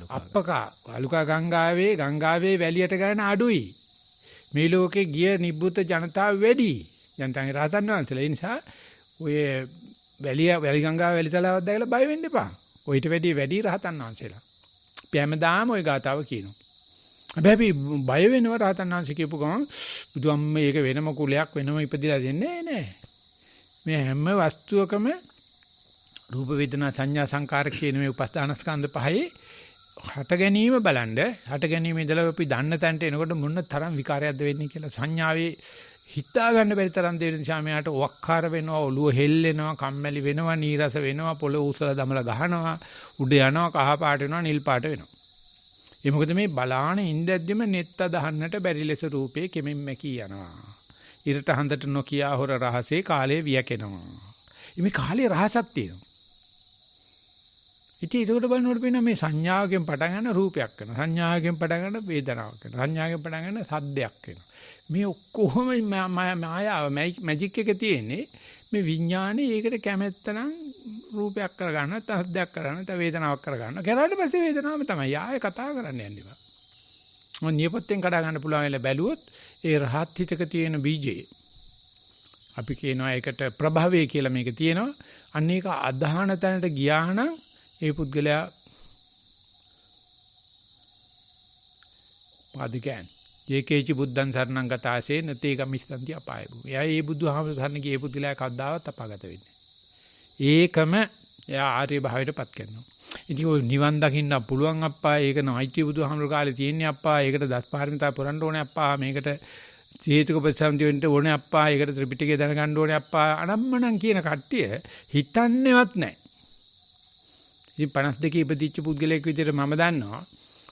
අප්පකා වාලුකා ගංගාවේ වැලියට ගන්න අඩුයි. මේ ලෝකේ ගිය නිබ්බුත ජනතාව වැඩි. ජනතාවේ රහතන් වහන්සේලා. ඒ නිසා ඔය වැලි ගංගාව වැලිතලාවක් දැකලා බය වෙන්න එපා. ඔయిత වැඩි රහතන් වහන්සේලා. අපි හැමදාම ওই ගාතාව කියනවා. හැබැයි බය වෙනවා රහතන් වහන්සේ කියපු ගමන් බුදුහාමේ ඒක වෙනම කුලයක් වෙනම ඉපදිලා දෙන්නේ නෑ. මේ හැම වස්තුවකම රූප වේදනා සංඥා සංකාර කියන මේ උපස්ථානස්කන්ධ පහේ හට ගැනීම බලන්න හට ගැනීම ඉඳලා අපි දන්න තැනට එනකොට මොන තරම් විකාරයක්ද වෙන්නේ කියලා සංඥාවේ හිතා ගන්න බැරි තරම් දෙවියන් නිසා මෙයාට වක්කාර වෙනවා ඔළුව හෙල්ලෙනවා කම්මැලි වෙනවා නීරස වෙනවා පොළොව උසලා දමලා ගහනවා උඩ යනවා කහ පාට වෙනවා නිල් පාට වෙනවා. ඒ මොකද මේ බලාන ඉඳද්දිම නෙත්ත දහන්නට බැරි ලෙස රූපේ කෙමෙන් මැකී යනවා. ඉරට හඳට නොකියා හොර රහසේ කාලේ වියකෙනවා. මේ කාලේ රහසක් තියෙනවා. ඉතින් ඒකට බලනකොට පේනවා මේ සංඥාවකින් පටන් ගන්න රූපයක් වෙනවා. සංඥාවකින් පටන් ගන්න වේදනාවක් වෙනවා. සංඥාවකින් පටන් ගන්න සද්දයක් වෙනවා. මේ ඔක්කොම මායාව මැජික් එක තියෙන්නේ මේ විඥානේ ඒකට කැමැත්ත නම් රූපයක් කරගන්න නැත්නම් සද්දයක් කරගන්න නැත්නම් වේදනාවක් කරගන්න. කරාට පස්සේ වේදනාවම තමයි ආයෙ කතා කරන්න යන්නේ බා. මොන් නියපොත්තෙන් කඩා ගන්න පුළුවන් වෙලා බැලුවොත් ඒ රහත් හිතක තියෙන බීජේ අපි කියනවා ඒකට ප්‍රභවය කියලා මේක තියෙනවා. අන්න ඒක අධහන තැනට ගියා නම් ඒ පුද්ගලයා පාදිකයන් ජේකේචි බුද්ධං සරණං ගතාසේ නතේ ගමිස්සන්ති අපාය භූ. එයා ඒ බුදුහාමර සරණ ගියේ පුද්ගලයා කවදාවත් අපාගත වෙන්නේ. ඒකම එයා ආර්ය භාවයටපත් කරනවා. ඉතින් ඔය නිවන් දකින්න පුළුවන් අප්පා ඒක නයිති බුදුහාමර කාලේ තියෙන්නේ අප්පා ඒකට දස් පාරමිතා පුරන්න ඕනේ අප්පා මේකට හේතුක ප්‍රතිසන්දි වෙන්න ඕනේ අප්පා ඒකට ත්‍රිපිටකය දැනගන්න ඕනේ අප්පා අනම්මනම් කියන කට්ටිය හිතන්නේවත් නැහැ. ඉතින් 52 ඉපදිච්ච පුද්ගලයෙක් විදිහට මම දන්නවා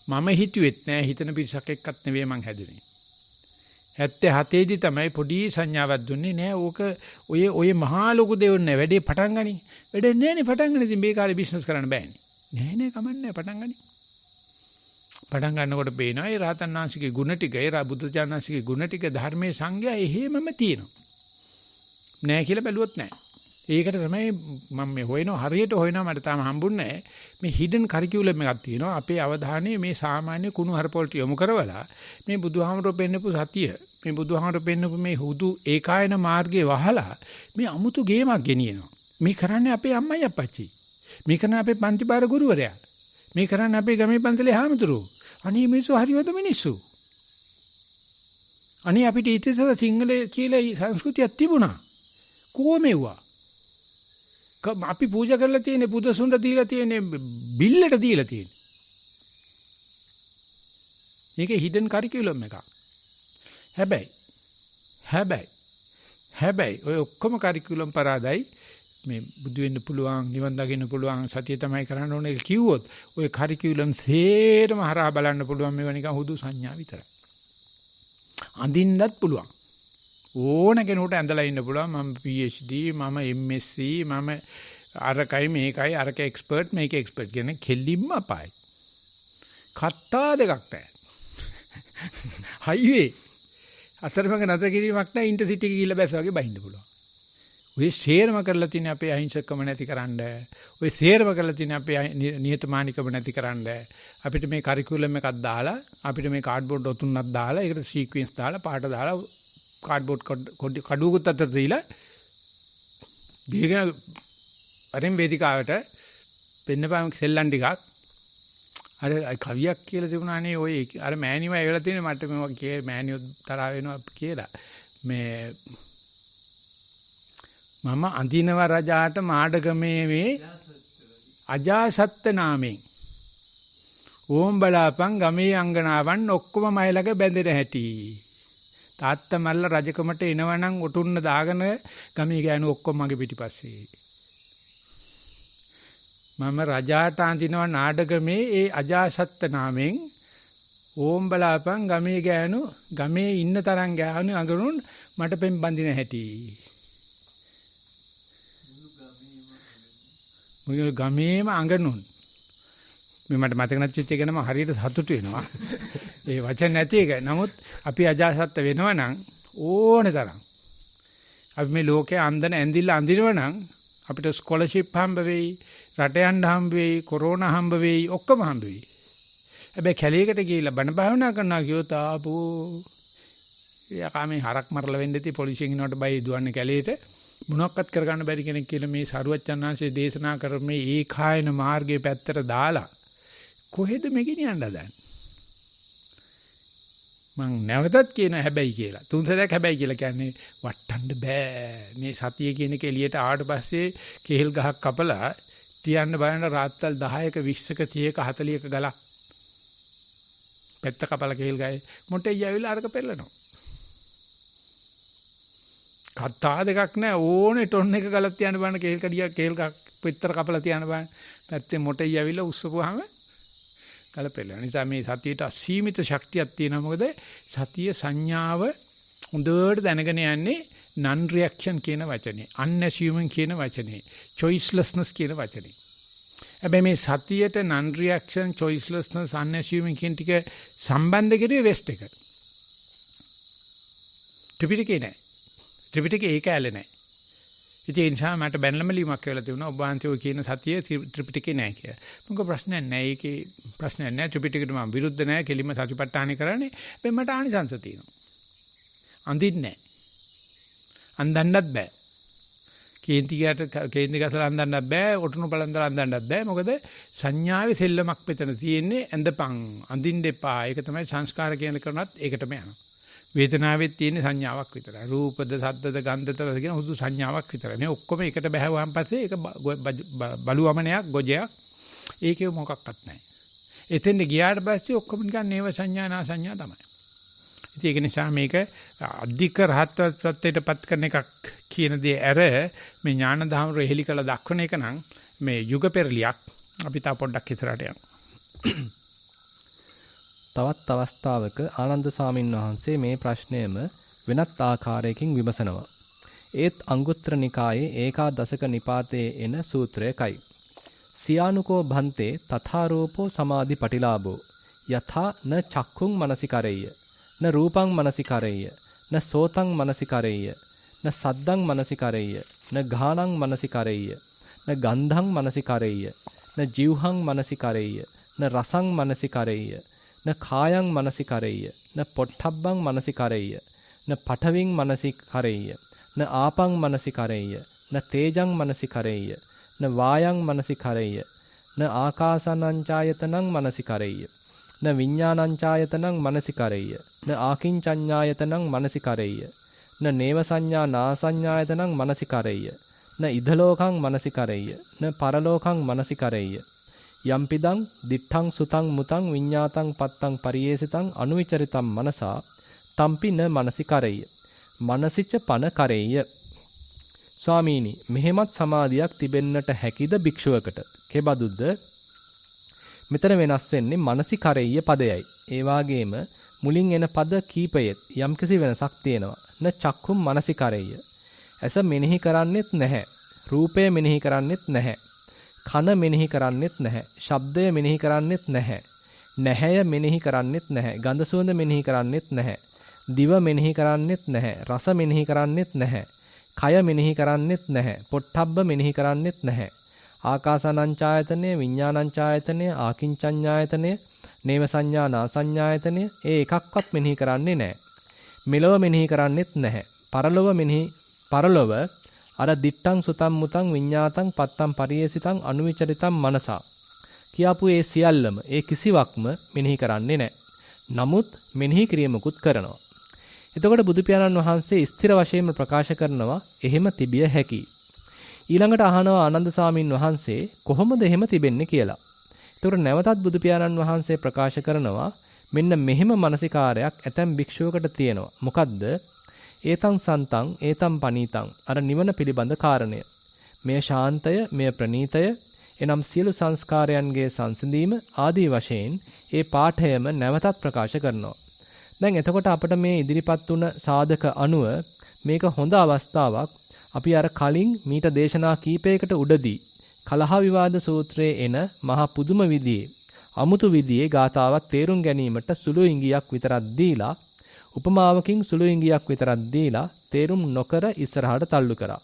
මම හිතුවෙත් නෑ හිතන පිරිසක් එක්කත් නෙවෙයි මං හැදුනේ 77 දී තමයි පොඩි සංඥාවක් දුන්නේ නෑ ඕක ඔය මහා ලොකු දෙවොත් නෑ වැඩේ පටන් ගනි වැඩේ නෑනේ පටන් ගන්න ඉතින් මේ කාලේ බිස්නස් කරන්න බෑනේ නෑ කමන්නේ පටන් ගනි පටන් ගන්නකොට පේනවා ඒ රහතන් වහන්සේගේ ගුණ ටික ඒ බුදුචානන්සේගේ ගුණ ටික ධර්මයේ සංගය එහෙමම තියෙනවා නෑ කියලා බැලුවොත් නෑ ඒකට තමයි මම මේ හොයනවා හරියට හොයනවා මට තාම හම්බුන්නේ නැහැ මේ හිඩන් කරිකියුලම් එකක් තියෙනවා අපේ අවධානය මේ සාමාන්‍ය කුණු හරපොල්ට යොමු කරවලා මේ බුදුහාමරෝ පෙන්නපු සතිය මේ බුදුහාමරෝ පෙන්නපු මේ හුදු ඒකායන මාර්ගයේ වහලා මේ අමුතු ගේමක් ගෙනියනවා මේ කරන්නේ අපේ අම්මයි අප්පච්චි මේ කරන්නේ අපේ පන්තිපාර ගුරුවරයා මේ කරන්නේ අපේ ගමේ පන්සලේ හාමුදුරුවෝ අනේ මිනිස්සු හරියවද මිනිස්සු අනේ අපිට ඉතිසර සිංහල කියලා සංස්කෘතියක් තිබුණා කොහොමෙව්වා අපි පූජා කරලා තියෙන්නේ පුදසුන්ට දීලා තියෙන්නේ බිල්ලට දීලා තියෙන්නේ. මේක හිඩන් කරිකියුලම් එකක්. හැබැයි ඔය ඔක්කොම කරිකියුලම් පරාදයි මේ බුදු වෙන්න පුළුවන් නිවන් දකින්න පුළුවන් සතිය තමයි කරන්න ඕනේ කිව්වොත් ඔය කරිකියුලම් සේරම හරහා බලන්න පුළුවන් මේවා නිකන් හුදු සංඥා විතරයි. අඳින්නත් පුළුවන්. ඕන කෙනෙකුට ඇඳලා ඉන්න පුළුවන් මම PhD මම MSc මම අරකයි මේකයි අරක එක්ස්පර්ට් මේක එක්ස්පර්ට් කියන කෙලින්ම අපායි. කත්තා දෙකක් නැහැ. හයිවේ අතරමඟ නැතර කිරීමක් නැහැ ඉන්ටර්සිටි එක ගිහිල්ලා බැස්ස වගේ බහින්න පුළුවන්. ඔය ෂේර්ම කරලා තියෙන අපේ අහිංසකකම නැතිකරන්න ඔය ෂේර්ම කරලා තියෙන අපේ නිහතමානීකම නැතිකරන්න අපිට මේ කරිකියුලම් එකක් දාලා අපිට මේ කාඩ්බෝඩ් ඔතුන්නක් දාලා ඒකට සීක්වෙන්ස් දාලා පාට දාලා කාඩ්බෝඩ් කඩුවකුත් අතර දීලා දීගෙන අරින් වේදිකාවට පෙන්නපම් සෙල්ලම් ටිකක් අර කවියක් කියලා තිබුණානේ ඔය අර මෑණියම ඇවිල්ලා තියෙන මට මේවා කියේ මෑණියෝ තරහ වෙනවා කියලා මේ මම අඳිනව රජාට මාඩගමේ මේ අජාසත්ත නාමයෙන් ඕම් බලාපන් ගමේ අංගනාවන් ඔක්කොම මයිලක බැඳෙන හැටි තාත්තා මල්ල රජකමට එනවනම් ඔටුන්න දාගෙන ගමේ ගෑනු ඔක්කොම මගේ පිටිපස්සේ මම රජාට අඳිනව නාඩගමේ ඒ අජාසත්ත නාමයෙන් ඕම් බලාපන් ගමේ ගෑනු ගමේ ඉන්න තරම් ගෑනු අඟරුන් මට පෙම් බඳින හැටි මුළු ගමේම අඟනුන් මේ මට මතක නැතිච්ච එක නම් හරියට සතුටු වෙනවා ඒ වචන නැති එක. නමුත් අපි අජාසත්ත වෙනවා නම් ඕනේ තරම් අපි මේ ලෝකේ අන්දන ඇඳිල්ල අඳිනවා නම් අපිට ස්කෝලර්ෂිප් හම්බ වෙයි, රට යන්න හම්බ වෙයි, කොරෝනා හම්බ වෙයි, ඔක්කොම හම්බ වෙයි. හැබැයි කැලේකට ගිහිල්ලා බණ භාවනා කරනවා කියොත් ආපෝ යකාමේ හරක් මරලා වෙන්න ඉති පොලිසියෙන් ඉනවට බයි දුවන්නේ කැලේට. මොනක්වත් කරගන්න බැරි කෙනෙක් කියලා මේ සරුවච්චන්හන්සේ දේශනා කර මේ ඒකායන මාර්ගයේ පැත්තට දාලා කොහෙද මේ ගෙනියන්න හදන්නේ? මං නැවතත් කියන හැබැයි කියලා. තුන්සරයක් හැබැයි කියලා කියන්නේ වටන්න බෑ. මේ සතිය කියන එක එළියට ආවට පස්සේ කෙහෙල් ගහක් කපලා තියන්න බලන රාත්තල් 10ක 20ක 30ක 40ක ගලක්. පෙත්ත කපලා කෙහෙල් ගහේ මොටේ යවිලා අරක පෙරලනවා. කතා දෙකක් නෑ ඕනේ ටොන් එක ගලක් තියන්න බලන කෙහෙල් කඩියක් කෙහෙල් ගහක් පෙත්තර කපලා තියන්න බලන. පැත්තේ මොටේ යවිලා උස්සපුවාම කලපෙල. නිසා මේ සතියට අසීමිත ශක්තියක් තියෙනවා. මොකද සතිය සංඥාව හොඳට දැනගෙන යන්නේ non reaction කියන වචනේ, unassuming කියන වචනේ, choicelessness කියන වචනේ. හැබැයි මේ සතියට non reaction, choicelessness, unassuming කියන ටික සම්බන්ධ කෙරුවේ වෙස්ට් එක. ත්‍රිපිටකේ නෑ. ත්‍රිපිටකේ ඒක ඇලේ නෑ. ඒ නිසා මට බැනලම ලියුමක් කියලා තිබුණා ඔබ වහන්සේ කියන සතිය ත්‍රිපිටකේ නෑ කියලා. මොකද ප්‍රශ්නයක් නෑ. ඒකේ ප්‍රශ්නයක් නෑ. ත්‍රිපිටකෙට මම විරුද්ධ නෑ. කෙලිම සතිපට්ඨානෙ කරන්නේ. හැබැයි මට ආනිසංස තියෙනවා. අඳින්නේ නෑ. අඳන්නත් බෑ. කේන්ති ගසලා අඳන්නත් බෑ. ඔටුනු බලන්දලා අඳන්නත් බෑ. මොකද සංඥාවේ සෙල්ලමක් මෙතන තියෙන්නේ. ඇඳපන් අඳින්න එපා. ඒක තමයි සංස්කාර කියන කරනත් ඒකටම යනවා. වේදනාවෙත් තියෙන සංඥාවක් විතරයි. රූපද, ශබ්දද, ගන්ධද කියන හුදු සංඥාවක් විතරයි. මේ ඔක්කොම එකට බැහැවුවාන් පස්සේ ඒක බලුවමනයක්, ගොජයක්. ඒකේ මොකක්වත් නැහැ. එතෙන්ද ගියාට පස්සේ ඔක්කොම නිකන් නේව සංඥා නා සංඥා තමයි. ඉතින් ඒක නිසා මේක අධික රහත්ත්වයටපත් කරන එකක් කියන දේ ඇර මේ ඥාන දහම රෙහෙලි කළ දක්වන එක නම් මේ යුග පෙරලියක්. අපි තා පොඩ්ඩක් ඉස්සරහට යමු.
තවත් අවස්ථාවක ආනන්ද සාමින් වහන්සේ මේ ප්‍රශ්නයම වෙනත් ආකාරයකින් විමසනවා. ඒත් අංගුත්තර නිකායේ ඒකාදශක නිපාතයේ එන සූත්‍රයකයි. සියානුකෝ භන්තේ තථාරෝපෝ සමාධි පටිලාභෝ යථා න චක්ඛුං මනසිකරෙය්‍ය න රූපං මනසිකරෙය්‍ය න සෝතං මනසිකරෙය්‍ය න සද්දං මනසිකරෙය්‍ය න ගානං මනසිකරෙය්‍ය න ගන්ධං මනසිකරෙය්‍ය න ජීවහං මනසිකරෙය්‍ය න රසං මනසිකරෙය්‍ය න කායං මනසිකරෙය්‍ය න පොට්ඨබ්බං මනසිකරෙය්‍ය න පඨවින් මනසිකරෙය්‍ය න ආපං මනසිකරෙය්‍ය න තේජං මනසිකරෙය්‍ය න වායං මනසිකරෙය්‍ය න ආකාසානංචායතනං මනසිකරෙය්‍ය න විඥානංචායතනං මනසිකරෙය්‍ය න ආකින්චඤ්ඤායතනං මනසිකරෙය්‍ය න නේව සංඥා නාසඤ්ඤායතනං මනසිකරෙය්‍ය න ඉදලෝකං මනසිකරෙය්‍ය න පරලෝකං මනසිකරෙය්‍ය යම්පිදං දිත්තං සුතං මුතං විඤ්ඤාතං පත්තං පරියේසිතං අනුවිචරිතං මනසා තම්පි න මනසිකරෙය්‍ය මනසිච පන කරෙය්‍ය. ස්වාමීනි, මෙහෙමත් සමාධියක් තිබෙන්නට හැකිද භික්ෂුවකට? කෙබඳුද? මෙතන වෙනස් වෙන්නේ මනසිකරෙය්‍ය පදයයි. ඒ වාගේම මුලින් එන පද කීපයෙත් යම්කිසි වෙනසක් තියෙනවා. න චක්ඛුම් මනසිකරෙය්‍ය. ඇස මෙනෙහි කරන්නෙත් නැහැ. රූපය මෙනෙහි කරන්නෙත් නැහැ. කන මෙනෙහි කරන්නෙත් නැහැ. ශබ්දය මෙනෙහි කරන්නෙත් නැහැ. නැහැය මෙනෙහි කරන්නෙත් නැහැ. ගන්ධ සුවඳ මෙනෙහි කරන්නෙත් නැහැ. දිව මෙනෙහි කරන්නෙත් නැහැ. රස මෙනෙහි කරන්නෙත් නැහැ. කය මෙනෙහි කරන්නෙත් නැහැ. පොට්ටබ්බ මෙනෙහි කරන්නෙත් නැහැ. ආකාසානංචායතනය, විඥානංචායතනය, ආකින්චඤ්ඤායතනය, නේව සංඥා නාසඤ්ඤායතනය ඒ එකක්වත් මෙනෙහි කරන්නේ නැහැ. මෙලොව මෙනෙහි කරන්නෙත් නැහැ. පරලොව අර දිත්තං සුතං මුතං විඤ්ඤාතං පත්තං පරියේසිතං අනුවිචරිතං මනසා කියාපු ඒ සියල්ලම ඒ කිසිවක්ම මෙනෙහි කරන්නේ නැහැ. නමුත් මෙනෙහි කිරීමකුත් කරනවා. එතකොට බුදු පියාණන් වහන්සේ ස්ථිර වශයෙන්ම ප්‍රකාශ කරනවා එහෙම තිබිය හැකි. ඊළඟට අහනවා ආනන්ද සාමින් වහන්සේ කොහොමද එහෙම තිබෙන්නේ කියලා. එතකොට නැවතත් බුදු පියාණන් වහන්සේ ප්‍රකාශ කරනවා මෙන්න මෙහෙම මානසිකාරයක් ඇතැම් භික්ෂුවකට තියෙනවා. මොකද්ද? ඒතං සන්තං ඒතං පනීතං අර නිවන පිළිබඳ කාරණය. මෙය ශාන්තය, මෙය ප්‍රණීතය, එනම් සියලු සංස්කාරයන්ගේ සංසිඳීම ආදී වශයෙන් ඒ පාඨයම නැවතත් ප්‍රකාශ කරනවා. දැන් එතකොට අපිට මේ ඉදිරිපත් වුණ සාධක අනුව මේක හොඳ අවස්ථාවක්. අපි අර කලින් මීට දේශනා කීපයකට උඩදී කලහ විවාද සූත්‍රයේ එන මහා පුදුම විදියේ අමුතු විදියේ ගාතාවක් තේරුම් ගැනීමට සුළු ඉඟියක් විතරක් දීලා උපමාවකින් සුළු ඉඟියක් විතරක් දීලා තේරුම් නොකර ඉස්සරහට තල්ලු කරා.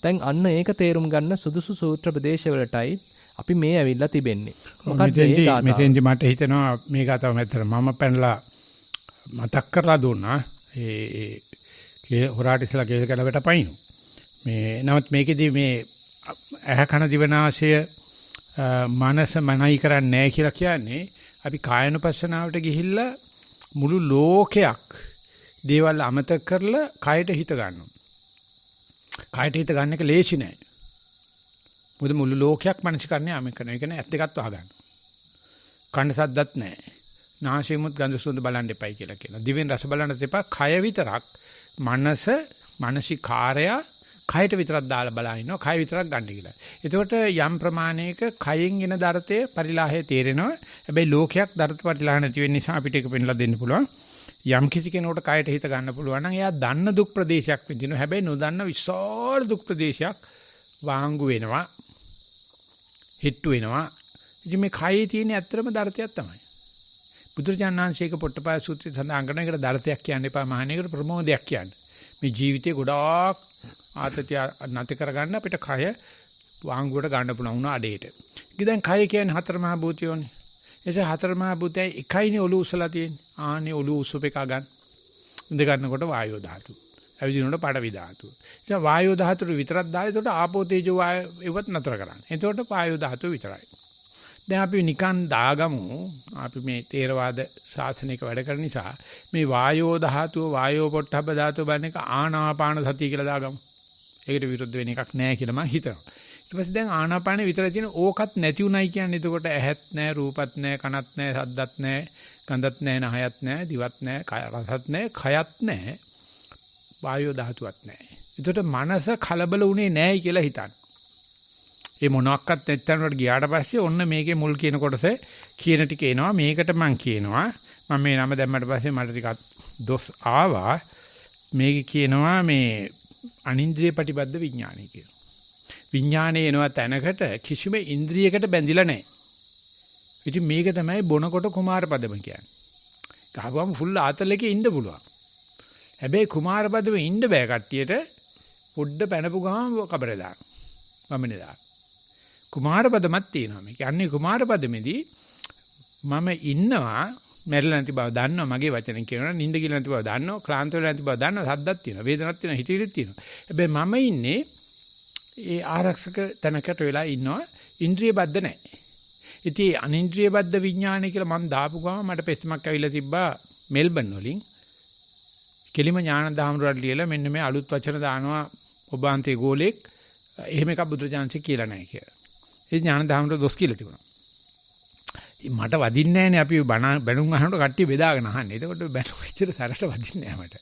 දැන් අන්න ඒක තේරුම් ගන්න සුදුසු සූත්‍ර ප්‍රදේශවලටයි අපි මේ ඇවිල්ලා තිබෙන්නේ. මොකද මේ ගාතාව
මෙතෙන්දි මට හිතෙනවා මේ ගාතාව මෙතන මම පැනලා මතක් කරලා දුන්නා. ඒ හොරාට ඉස්සලා කේල් කඩකට පයින්. නමුත් මේකෙදි මේ ඇහ කන දිවනාසය මනස මනයි කරන්නේ නැහැ කියලා කියන්නේ අපි කායනුපස්සනාවට ගිහිල්ලා මුළු ලෝකයක් දේවල් අමතක කරලා කයට හිත ගන්නවා. කයට හිත ගන්න එක ලේසි නෑ. මොකද මුළු ලෝකයක් මනසිකරණය ආම කරන එක නේ ඇත්ත එකත් වහගන්න. කන්න සද්දත් නෑ. නාසයෙමුත් ගඳ සුවඳ බලන්න එපයි කියලා කියනවා. දිවෙන් රස බලන්න එපා. කය විතරක් මනස මානසිකාරය කයට විතරක් දාලා බලා ඉන්නවා. කය විතරක් ගන්න කියලා. එතකොට යම් ප්‍රමාණයක කයෙන් එන දරතේ පරිලාහය තේරෙනවා. හැබැයි ලෝකයක් දරත පරිලාහ නැති වෙන නිසා අපිට ඒක පෙන්ලා දෙන්න පුළුවන්. යම් කිසි කෙනෙකුට කයට හිත ගන්න පුළුවන් නම් එයා දන්න දුක් ප්‍රදේශයක් විඳිනවා. හැබැයි නොදන්න විශාල දුක් ප්‍රදේශයක් වාංගු වෙනවා. හිට්ටු වෙනවා. ඉතින් මේ කයේ තියෙන ඇත්තම දරතයක් තමයි. බුදුරජාණන්සේක පොට්ටපාය සූත්‍රය සඳහන් කරන එකට දරතයක් කියන්න එපා මහණේකට ප්‍රමෝදයක් කියන්න. මේ ජීවිතේ ගොඩාක් ආතතිය නැති කරගන්න අපිට කය වාංගුවට ගන්න පුළුවන් වුණා අඩේට. ඉතින් දැන් කය කියන්නේ හතර මහා භූතයෝනේ. එසේ හතර මහා භූතයයි එකයිනේ ඔලුව උස්සලා තියෙන්නේ. ආනේ ඔලුව උස්සපේක ගන්න. ඉඳ ගන්නකොට වායෝ ධාතු. ඇවිදිනකොට පඩවි ධාතු. ඉතින් වායෝ ධාතුට විතරක් දාලා එතකොට ආපෝ තේජෝ වායෝ ඒවත් නතර කරන්න. එතකොට වායෝ ධාතුව විතරයි. දැන් අපි නිකන් දාගමු අපි මේ තේරවාද ශාසනික වැඩ කරන නිසා මේ වායෝ ධාතුව වායෝ පොට්ටබ්බ ධාතුව බලන එක ආනාපාන සතිය කියලා දාගමු. ඒකට විරුද්ධ වෙන එකක් නෑ කියලා මම හිතනවා. ඊට පස්සේ දැන් ආනාපානෙ විතරයි තියෙන ඕකත් නැති උනායි කියන්නේ එතකොට ඇහත් නෑ රූපත් නෑ කනත් නෑ සද්දත් නෑ ගඳත් නෑ නහයත් නෑ දිවත් නෑ රසත් නෑ කයත් නෑ වායෝ ධාතුවත් නෑ. එතකොට මනස කලබල උනේ නෑයි කියලා හිතන්න. ඒ මොනක්වත් නැත්තනට ගියාට පස්සේ ඔන්න මේකේ මුල් කියන කොටස කියන ටික එනවා මේකට මම කියනවා මම මේ නම දැම්මට පස්සේ මට ටිකක් දොස් ආවා මේක කියනවා මේ අනින්ද්‍රිය ප්‍රතිබද්ධ විඥානය කියලා. විඥානේ එනවා තැනකට කිසිම ඉන්ද්‍රියකට බැඳිලා නැහැ. ඉතින් මේක තමයි බොනකොට කුමාරපදම කියන්නේ. ගහපුවම ෆුල් ආතල් එකේ ඉන්න පුළුවන්. හැබැයි කුමාරපදම ඉන්න බෑ කට්ටියට පොඩ්ඩ පැනපු ගමන් කබරේ දාන. වමනේ දාන. කුමාරපදමක් තියෙනවා මේක. අන්නේ කුමාරපදමේදී මම ඉන්නවා මැරිලා නැති බව දන්නවා මගේ වචනෙන් කියනවා නිින්ද කියලා නැති බව දන්නවා ක්ලාන්ත වෙලා නැති බව දන්නවා සද්දක් තියෙනවා වේදනක් තියෙනවා හිතවිලිත් තියෙනවා. හැබැයි මම ඉන්නේ ඒ ආරක්ෂක තැනකට වෙලා ඉන්නවා ඉන්ද්‍රිය බද්ධ නැහැ. ඉතින් අනින්ද්‍රිය බද්ධ විඥානය කියලා මම දාපු ගමන් මට පෙස්මක් ඇවිල්ලා තිබ්බා මෙල්බන් වලින්. කෙලිම ඥාන දහමරුවට ලියලා මෙන්න මේ අලුත් වචන දානවා ඔබාන්තේ ගෝලෙක් එහෙම එකක් බුදුරජාන්සේ කියලා නැහැ කියලා. ඒ ඥාන දහමරුව දොස් කියලා තිබුණා. මට වදින්නේ නැහනේ අපි බැනුම් අහනකොට කට්ටිය බෙදාගෙන අහන්නේ. එතකොට බැනුම් ඉච්චර සරට වදින්නේ නැහැ මට.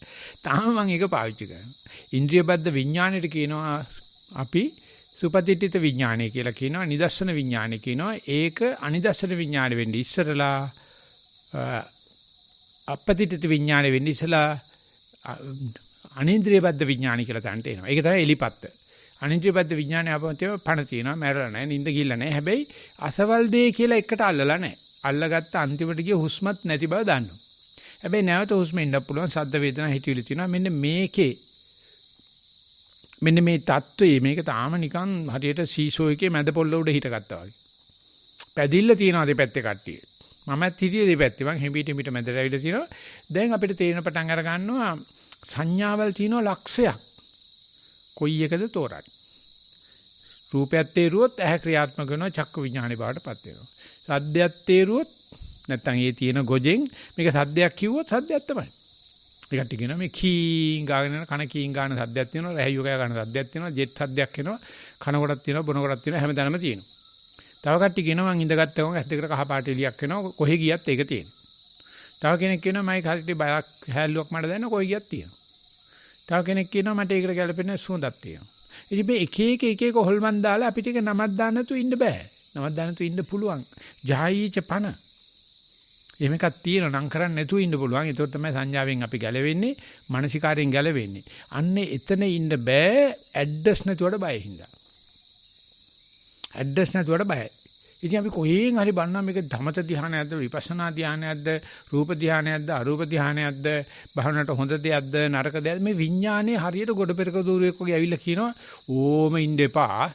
තාම මම ඒක පාවිච්චි කරනවා. ඉන්ද්‍රිය බද්ධ විඥාණයට කියනවා අපි සුපතිට්ඨිත විඥානය කියලා කියනවා. නිදර්ශන විඥානය කියනවා. ඒක අනිදර්ශන විඥානය වෙන්නේ ඉස්සරලා අපතිට්ඨිත විඥානය වෙන්නේ ඉස්සලා අනින්ද්‍රිය බද්ධ විඥානය කියලා තන්ට එනවා. ඒක තමයි එලිපත්ත. අනින්ද්‍රිය බද්ධ විඥානය අපතේ පණ තියෙනවා. මැරලා නැහැ. නිින්ද ගිල්ල නැහැ. හැබැයි අසවල් දෙය කියලා එකට අල්ලලා නැහැ. අල්ලගත්ත අන්තිමට ගිය හුස්මත් නැති බව දන්නවා. හැබැයි නැවත හුස්ම එන්න පුළුවන් සද්ද වේදනා හිතවිලි තියෙනවා. මෙන්න මේකේ මෙන්න මේ தত্ত্বයේ මේක තාම නිකන් හරියට සීසෝ එකේ මැද පොල්ල උඩ හිටගත්තා වගේ. පැදිල්ල තියනවා දෙපැත්තේ කට්ටිය. මමත් හිටියේ දෙපැත්තේ. මං හැඹීට මිට මැදට ඇවිල්ලා තිනවා. දැන් අපිට තේරෙන පටන් අර ගන්නවා සංඥාවල් තියෙනවා ලක්ෂයක්. කොයි එකද තෝරන්නේ? රූපයත් තේරුවොත් ඇහැ ක්‍රියාත්මක වෙනවා චක්කු විඥානේ බාටපත් වෙනවා. සද්දයක් තේරුවොත් නැත්තම් ඒ තියෙන ගොජෙන් මේක සද්දයක් කිව්වොත් සද්දයක් තමයි. ඒකට කියනවා මේ කීං ගාගෙන යන කන කීං ගාන සද්දයක් තියෙනවා රැහියෝ කෑ ගන්න සද්දයක් තියෙනවා ජෙට් සද්දයක් එනවා කන කොටක් තියෙනවා බොන කොටක් තියෙනවා හැමතැනම තියෙනවා. තව කට්ටිය කියනවා මං ඉඳගත්ත ගමන් ඇස් දෙකට කහ පාට එලියක් එනවා කොහෙ ගියත් ඒක තියෙනවා. තව කෙනෙක් කියනවා මයි හරියට බයක් හැල්ලුවක් මට දැනෙන කොහෙ ගියත් තියෙනවා. තව කෙනෙක් කියනවා මට ඒකට ගැලපෙන සුවඳක් තියෙනවා. ඉතින් මේ එක එක හොල්මන් දාලා අපිට ඒක නමක් දාන්න නැතුව ඉන්න බෑ. නමක් දාන්න නැතුව ඉන්න පුළුවන්. ජායීච පන. එහෙම එකක් තියෙනවා නම් කරන්නේ නැතුව ඉන්න පුළුවන්. ඒක තමයි සංඥාවෙන් අපි ගැලවෙන්නේ, මානසිකාරයෙන් ගැලවෙන්නේ. අන්නේ එතන ඉන්න බෑ ඇඩ්‍රස් නැතුවට බය හින්දා. ඇඩ්‍රස් නැතුවට බයයි. ඉතින් අපි කොහෙන් හරි බන්නා මේක ධමත ධානයක්ද විපස්සනා ධානයක්ද රූප ධානයක්ද අරූප ධානයක්ද භවනට හොඳ දෙයක්ද නරක දෙයක්ද මේ විඥානයේ හරියට ගොඩ පෙරක දూరుවෙක් වගේ ඇවිල්ලා කියනවා ඕම ඉන්න එපා.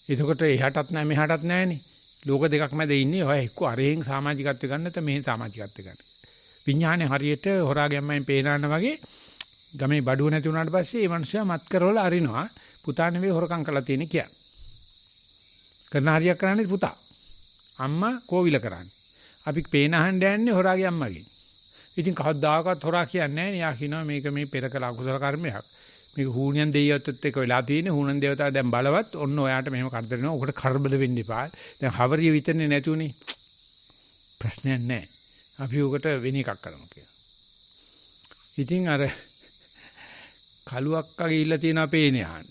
එතකොට එහාටත් නැහැ මෙහාටත් නැහැනේ. ලෝක දෙකක් මැද ඉන්නේ. ඔය එක්ක අරෙන් සමාජිකත්ව ගන්න නැත්නම් මෙහෙන් සමාජිකත්ව ගන්න. විඥානයේ හරියට හොරා ගැම්මෙන් පේනන්න වගේ ගමේ බඩුව නැති වුණාට පස්සේ මේ මිනිස්සයා මත් කරවල අරිනවා. පුතා නෙවෙයි හොරකම් කරලා තියෙන්නේ කියලා. කරන හරියක් කරන්නේ පුතා. අම්මා කෝවිල කරන්නේ. අපි පේන අහන්න යන්නේ හොරාගේ අම්මගෙන්. ඉතින් කවදාකවත් හොරා කියන්නේ නැහැ නේ. යා කියනවා මේක මේ පෙර කළ අකුසල කර්මයක්. මේක හූනියන් දෙයියොත් එක්ක වෙලා තියෙන්නේ. හූනන් දේවතාව දැන් බලවත් ඔන්න ඔයාට මෙහෙම කරදර වෙනවා. ඔකට කරබල වෙන්න එපා. දැන් හවරිය විතරනේ නැතුනේ. ප්‍රශ්නයක් නැහැ. අපි උකට වෙන එකක් කරමු කියලා. ඉතින් අර කලුවක්ක ගිහිල්ලා තියෙන අපේනේ අහන්න.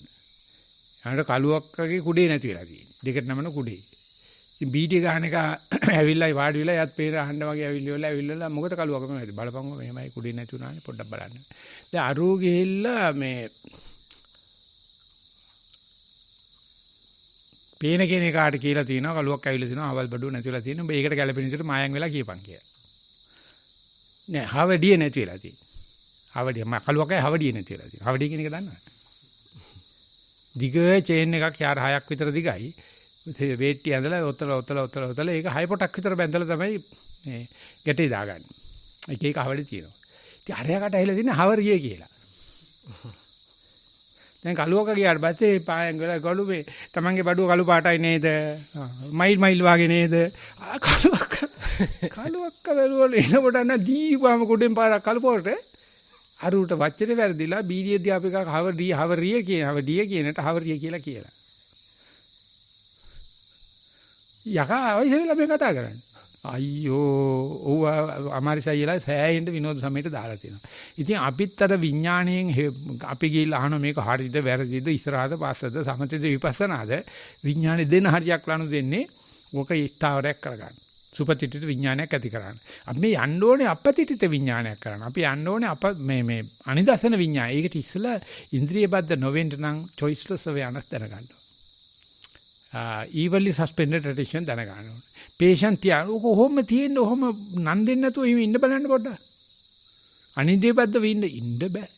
යාට කලුවක්කගේ කුඩේ නැති වෙලා තියෙන්නේ. දෙකට නමන කුඩේ. ඉතින් බීඩිය ගහන එක ඇවිල්ලා වාඩි වෙලා යත් පේර අහන්න වගේ ඇවිල්ලා මොකද කලුවක්ක මේ බලපංගෝ මෙහෙමයි කුඩේ නැති වුණානේ පොඩ්ඩක් බලන්න. දැන් අරූ ගිහිල්ලා මේ පේන කෙනෙක්ට කියලා තියෙනවා කලුවක් ඇවිල්ලා තිනවා අවල් බඩුව නැති වෙලා තියෙනවා. ඔබ ඒකට ගැළපෙන විදිහට මායම් වෙලා කියපන් කියලා. නෑ හවඩිය නැති වෙලා තියෙනවා. හවඩිය කලුවකයි හවඩිය නැති වෙලා තියෙනවා. හවඩිය කියන එක දන්නවද? දිග චේන් එකක් යාර 6ක් විතර දිගයි. වේට්ටි ඇඳලා ඔතල ඒක 6 පොටක් විතර බැඳලා තමයි මේ ගැටේ දාගන්නේ. එක හවඩි තියෙනවා. ඉතින් අරයාකට ඇහිලා තියෙන හවරිය කියලා. දැන් කලුවක ගියාට පස්සේ පායන් ගල ගලු මේ තමන්ගේ බඩුව කළු පාටයි නේද? මයිල් වාගේ නේද? කලුවක්ක වැළුවල එනකොට න දීපම කුඩෙන් පාරක් කලුපොරට අරුට වච්චරේ වැරදිලා බීඩිය දිහා අපේක හවරිය කියනට හවරිය කියලා. යකා ඔයලා මේ කතා කරන්නේ. අයියෝ ඔව් අමාරිසයිලා සෑහෙන්න විනෝද සමයට දාලා තියෙනවා. ඉතින් අපිත් අර විඥාණයෙන් අපි ගිහිල්ලා අහන මේක හරිද වැරදිද ඉස්සරහද පස්සද සමතේද විපස්සනාද විඥානේ දෙන හරියක් ලනු දෙන්නේ ඕක ස්ථාවරයක් කරගන්න. සුපතිටිත විඥානයක් ඇති කරගන්න. අපි මේ යන්න ඕනේ අපතිටිත විඥානයක් කරන්න. අපි යන්න ඕනේ මේ අනිදසන විඥානය. ඒකට ඉස්සලා ඉන්ද්‍රිය බද්ධ නොවෙන්න නම් choiceless awareness දැනගන්න. evenly suspended attention දැනගන්න ඕනේ. patient තියා කොහොම තියෙන්න ඔහොම නන් දෙන්න නැතුව එහෙම ඉන්න බලන්න පොඩ්ඩක්. අනිද්දේ බද්ද වෙන්න ඉන්න බෑ.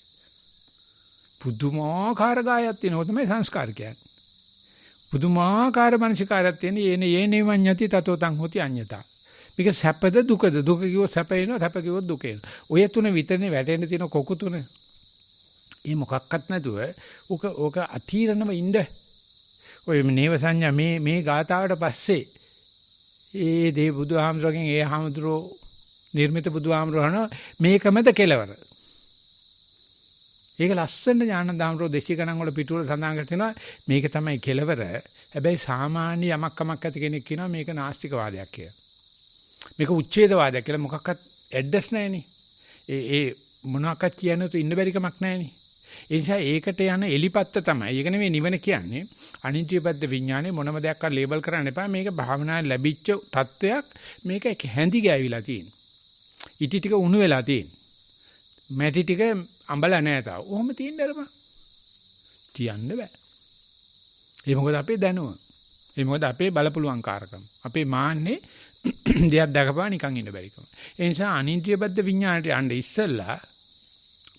පුදුමාකාර ගායක් තියෙනවා තමයි සංස්කාර කියන්නේ. පුදුමාකාර මනසිකාරයක් තියෙන යේනේ වඤ්ඤති තතෝ තං හොති අඤ්ඤතා. මේක සැපද දුකද? දුක කිව්වොත් සැප එනවා, සැප කිව්වොත් දුක එනවා. ඔය තුන විතරනේ වැටෙන්න තියෙන කොකු තුන. ඒ මොකක්වත් නැතුව ඕක අතිරණව ඉන්න. ඔය නේව සංඥා මේ ගාතාවට පස්සේ ඒ දේ බුදුහාමුදුරගෙන් ඒ හාමුදුරෝ නිර්මිත බුදුහාමුදුරහන මේකමද කෙලවර. ඒක ලස්සන ඥානදාමරෝ දේශී ගණන් වල පිටුවල සඳහන් කර තිනවා මේක තමයි කෙලවර. හැබැයි සාමාන්‍ය යමක් කමක් ඇති කෙනෙක් කියනවා මේක නාස්තිකවාදයක් කියලා. මේක උච්ඡේදවාදයක් කියලා මොකක්වත් ඇඩ්ඩස් නැහෙනේ. ඒ මොනවාක්වත් කියන්න තු ඉන්න බැරි කමක් නැහෙනේ. ඒ නිසා ඒකට යන එලිපත්ත තමයි. ඒක නෙමෙයි නිවන කියන්නේ. අනිත්‍යපද්ද විඥානේ මොනම දෙයක් අර ලේබල් කරන්න එපා. මේක භාවනාවේ ලැබිච්ච තත්වයක්. මේක හැඳි ගෑවිලා තියෙන. ඉටි ටික උණු වෙලා තියෙන. මැටි ටික අඹලා නැහැ තාම. ඔහොම තියෙන්න අරපන්. තියන්න බෑ. ඒ මොකද අපේ දැනුම. ඒ මොකද අපේ බලපුලුවන්කාරකම. අපේ මාන්නේ දෙයක් දැකපුවා නිකන් ඉන්න බැරිකම. ඒ නිසා අනිත්‍යපද්ද විඥානට යන්න ඉස්සෙල්ලා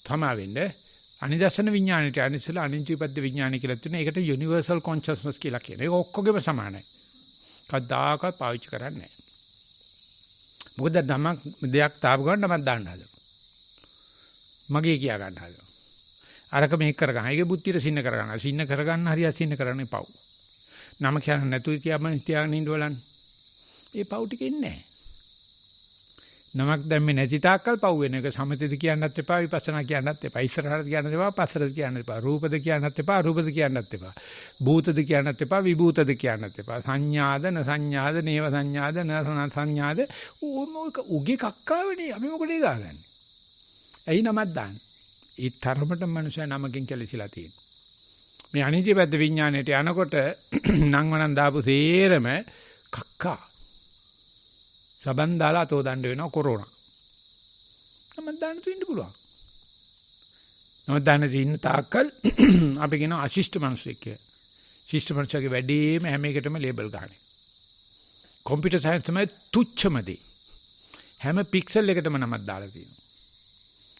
තමා වෙන්නේ අනිදර්ශන විඥාණයට අනිසල අනිත්‍යපද්ද විඥාණය කියලා තියෙනවා. ඒකට යුනිවර්සල් කොන්ෂස්නස් කියලා කියනවා. ඒක ඔක්කොගෙම සමානයි. කවදාකවත් පාවිච්චි කරන්නේ නැහැ. මොකද නමක් දෙයක් තාප ගන්න නමක් දාන්න හදනවා. මගේ කියා ගන්න හදනවා. අරක මේක කරගන්න. ඒකේ බුද්ධියට සින්න කරගන්න. සින්න කරගන්න හරිය සින්න කරන්නේ පව්. නම කියන්නේ නැතුව තියාගෙන ඉන්න බලන්න. ඒ පව් ටික ඉන්නේ නැහැ. නමක් දැම්මේ නැති තාක්කල් පව් වෙන එක සමතේද කියන්නත් එපා විපස්සනා කියන්නත් එපා ඉස්සරහට කියන්නත් එපා පස්සට කියන්නත් එපා රූපද කියන්නත් එපා අරූපද කියන්නත් එපා භූතද කියන්නත් එපා විභූතද කියන්නත් එපා සංඥාද න සංඥාද නේව සංඥාද න සංඥාද උගේ කක්කාවනේ අපි මොකටද ගාගන්නේ ඇයි නමක් දාන්නේ ඒ තරමට මනුෂයා නමකින් කැලිසිලා තියෙනවා මේ අනිත්‍යපද්ද විඥාණයට යනකොට නංවනන් දාපු සේරම කක්කා සබන් දාලා අතෝ දණ්ඩ වෙනවා කොරෝනා. නම දාන්න තු ඉන්න පුළුවන්. නම දාන්න ඉන්න තාක්කල් අපි කියන අශිෂ්ට මිනිස්සෙක් කියලා. ශිෂ්ට මිනිස්සගේ වැඩිම හැම එකටම ලේබල් ගන්නවා. කම්පියුටර් සයන්ස් තමයි තුච්චමදී. හැම පික්සල් එකටම නමක් දාලා තියෙනවා.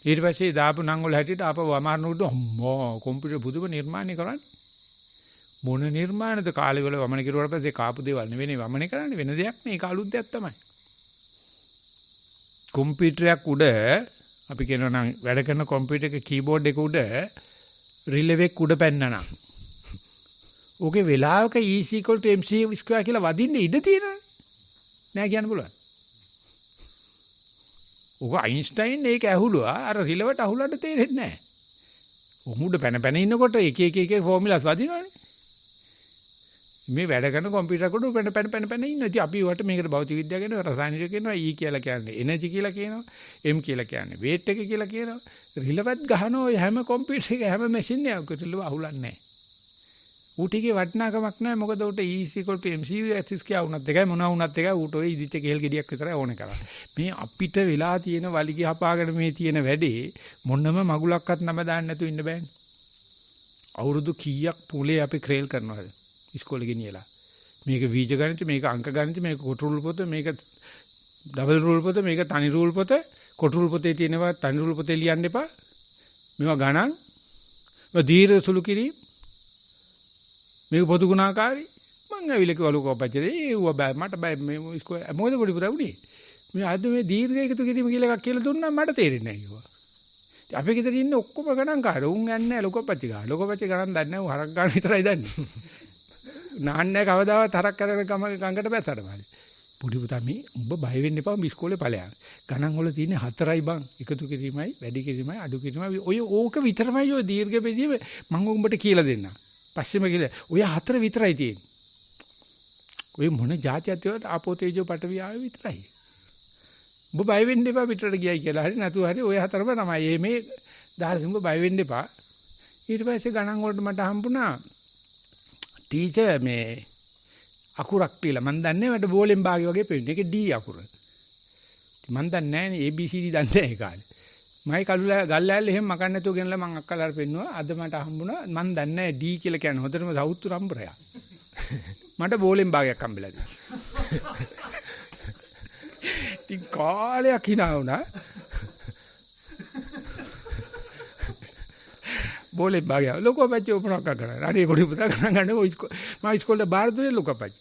ඊට පස්සේ දාපු නම් වල හැටියට ආපහු අමාරුනුට අම්මෝ කම්පියුටර් බුදුම නිර්මාණය කරන්නේ. මොන නිර්මාණද කාලේ වල වමන කිරුවාට පස්සේ කාපු දේවල් නෙවෙයි වමනේ කරන්නේ වෙන දෙයක් නේ ඒක අලුත් දෙයක් තමයි. කම්පියුටරයක් උඩ අපි කියනවා නම් වැඩ කරන කම්පියුටර් එක කීබෝඩ් එක උඩ රිලෙව් එක උඩ පැන්නා නම් ඕකේ වෙලාවක E = mc² කියලා වදින්න ඉඩ තියෙනවනේ. නෑ කියන්න පුළුවන්. ඔක අයින්ස්ටයින් ඒක ඇහුලුවා අර රිලෙවට අහුලන්න තේරෙන්නේ නෑ. උමුඩ පැන ඉන්නකොට එක ෆෝමියුලාස් වදිනවනේ. මේ වැඩ කරන කම්පියුටර් කොට පැන ඉන්නවා. ඉතින් අපි වට මේකට භෞතික විද්‍යාව කියනවා, රසායනික කියනවා, E කියලා කියන්නේ එනර්ජි කියලා කියනවා, M කියලා කියන්නේ වේට් එක කියලා කියනවා. රිලෙවත් ගහන ඔය හැම කම්පියුටර් එක හැම මැෂින් එකක රිලෙව අහුලන්නේ නැහැ. ඌටිගේ වටිනාකමක් නැහැ. මොකද ඌට E = mc² කියවුණත් එකයි මොනවා වුණත් එකයි ඌට ඔය ඉදිච්ච කේල් ගෙඩියක් විතරයි ඕනේ කරන්නේ. මේ අපිට වෙලා තියෙන වලිගය හපාගෙන මේ තියෙන වැඩේ මොනම මගුලක්වත් නම දාන්න නැතුව ඉන්න බෑනේ. අවුරුදු කීයක් පුලේ අපි ක්‍රේල් කරනවද? ඉස්කෝලේ ගෙනියලා. මේක බීජ ගණිත, මේක අංක ගණිත, මේක කොට රූල් පොත, මේක ඩබල් රූල් පොත, මේක තනි රූල් පොත, කොට රූල් පොතේ තියෙනවා තනි රූල් පොතේ ලියන්න එපා. මේවා ගණන්. මේවා දීර්ඝ සුළු කිරීම. මේක පොදු ගුණාකාරී. මං ඇවිල්ලා කිව්වලු කොපච්චරේ ඒව බෑ මට බෑ මේ ඉස්කෝලේ මොකද පොඩි පුතා උනේ. මේ අද මේ දීර්ඝ එකතු කිරීම කියලා එකක් කියලා දුන්නා මට තේරෙන්නේ නැහැ කිව්වා. ඉතින් අපේ ගෙදර ඉන්නේ ඔක්කොම ගණන්කාරයෝ. උන් යන්නේ නැහැ ලොකපච්චි ගා. ලොකපච්චි ගණන් දන්නේ නැහැ. හරක් ගන්න විතරයි දන්නේ. නාන්නේ කවදාවත් හරක් කරගෙන ගඟට බැස්සට බෑ. පොඩි පුතා මේ උඹ බය වෙන්න එපා. උඹ ඉස්කෝලේ ඵලයන්. ගණන් වල තියෙන්නේ 4යි බං. එකතු කිරීමයි, වැඩි කිරීමයි, අඩු කිරීමයි. ඔය ඕක විතරමයි ඔය දීර්ඝ බෙදීම මම උඹට කියලා දෙන්නම්. පස්සෙම කියලා ඔය 4 විතරයි තියෙන්නේ. ඔය මොන જાතියක් තියවත් ආපෝ තේජෝ පඨවි ආවේ විතරයි. උඹ බය වෙන්න එපා පිටරට ගියයි කියලා. හරි නැතුව හරි ඔය 4ම තමයි. මේ දාලා උඹ බය වෙන්න එපා. ඊට පස්සේ ගණන් වලට මට හම්බුණා ටීචර් මේ අකුරක් කියලා මන් දන්නේ මට බෝලෙන් භාගය වගේ පෙන්නේ. ඒක D අකුර. මන් දන්නේ නැහැ ABCD දන්නේ නැහැ ඒ කාලේ. මයි කළුලා ගල්ලෑල්ල එහෙම මකන්න නැතුව ගෙනලා මං අක්කලාට පෙන්නුවා. අද මට හම්බුණා මන් දන්නේ නැහැ D කියලා කියන්නේ හොඳටම සවුත්තු රම්බරයක්. මට බෝලෙන් භාගයක් හම්බෙලා තියෙනවා. ඉතින් කාලයක් hina වුණා. බෝලෙන් භාගය ලොකෝ පැච්චි උපනක් කරනවා. අනේ පොඩි පුතා ගණන් ගන්න මම ඉස්කෝලේ බාර දුන්නේ ලොකෝ පැච්චි.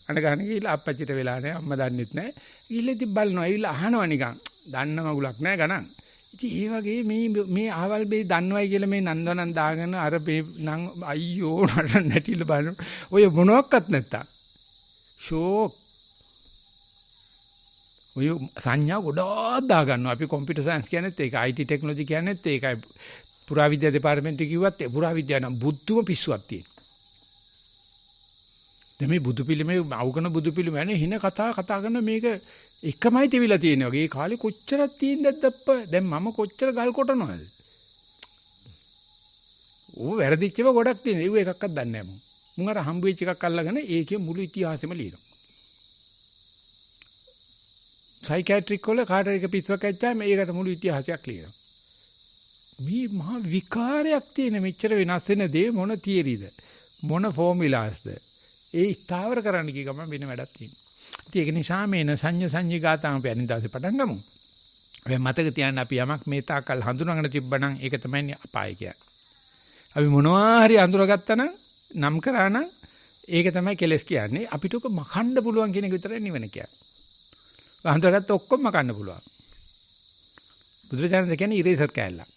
අඬ ගන්න ගිහලා අප්පච්චිට වෙලා නැහැ අම්මා දන්නෙත් නැහැ. ගිහලා ඉතින් බලනවා. ඇවිල්ලා අහනවා නිකන්. දන්න මගුලක් නැහැ ගණන්. ඉතින් ඒ වගේ මේ ආවල් බේ දන්නවයි කියලා මේ නන්දනන් දාගෙන අර නම් අයියෝ නට නැටිල බලන ඔය මොනවත් නැත්තම් ෂෝක් ඔය සංඥා ගොඩක් දා ගන්නවා අපි කම්පියුටර් සයන්ස් කියන්නේත් ඒක IT ටෙක්නොලොජි කියන්නේත් ඒකයි පුරාවිද්‍යා දෙපාර්තමේන්තුව කිව්වත් පුරාවිද්‍යාව නම් බුද්ධම පිස්සුවක් තියෙන. දැන් මේ බුදු පිළිමේ අවුකන බුදු පිළිමේ යන්නේ හින කතා කරන මේක එකමයි තිබිලා තියෙන්නේ වගේ. ඒ කාලේ කොච්චරක් තියෙන්නේද අප්ප. දැන් මම කොච්චර ගල් කොටනවද? ඕ වැරදිච්චව ගොඩක් තියෙනවා. ඒව එකක්වත් දන්නේ නැහැ මම. මුන් අර හම්බ වෙච්ච එකක් අල්ලගෙන ඒකේ මුළු ඉතිහාසෙම ලියනවා. සයිකියාට්‍රික් වල කාටර එක පිස්සුවක් ඇච්චාම ඒකට මුළු ඉතිහාසයක් ලියනවා. මේ මහා විකාරයක් තියෙන මෙච්චර වෙනස් වෙන දේ මොන තියරිද? මොන ෆෝමියුලාස්ද? ඒ ස්ථාවර කරන්න කිය ගමන් වෙන වැඩක් තියෙනවා. ඒක නිසා මේ සංඤ්ඤ ගාතාම අපි අනිදාසේ පටන් ගමු. අපි මතක තියාගන්න අපි යමක් මේ තාකල් හඳුනාගෙන තිබ්බනම් ඒක තමයි අපාය කියන්නේ. අපි මොනවා හරි අඳුරගත්තා නම් කරා නම් ඒක තමයි කෙලස් කියන්නේ. අපිට ඔක මකන්න පුළුවන් කියන එක විතරයි නිවන කියන්නේ. අඳුරගත්ත ඔක්කොම මකන්න පුළුවන්. බුදුරජාණන් කියන්නේ ඉරේසර් කෑල්ලක්.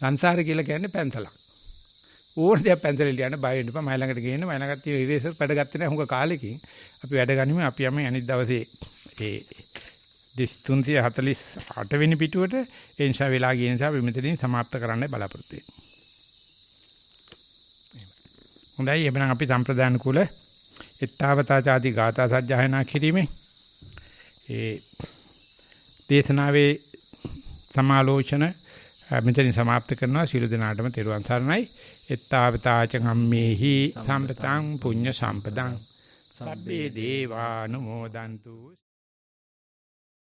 සංසාරේ කියලා කියන්නේ පැන්සලක්. ඕන දෙයක් පැන්සලෙන් ලියන්න බය වෙන්න එපා. මයි ළඟට ගේන්න මයි ළඟට තියෙන ඉරේසර් පැඩ ගත්තේ නැහැ. හුඟ කාලෙකින් අපි වැඩ ගනිමු. අපි යමු අනිත් දවසේ ඒ 348 වෙනි පිටුවට ඒ නිසා වෙලා ගිය නිසා අපි මෙතනින් સમાપ્ત කරන්න බලාපොරොත්තු වෙනවා. හොඳයි එහෙනම් අපි සම්ප්‍රදාන කුල එත්තාවතා ചാති ගාථා සජ්ජායනා කිරීමේ ඒ දේශනාවේ සමාලෝචන මෙතනින් સમાપ્ત කරනවා. සියලු දෙනාටම තෙරුවන් සරණයි. එත්තාවතාච ගම්මේහි සම්පතං පුඤ්ඤ සම්පදං සබ්බේ දේවානුමෝදන්තු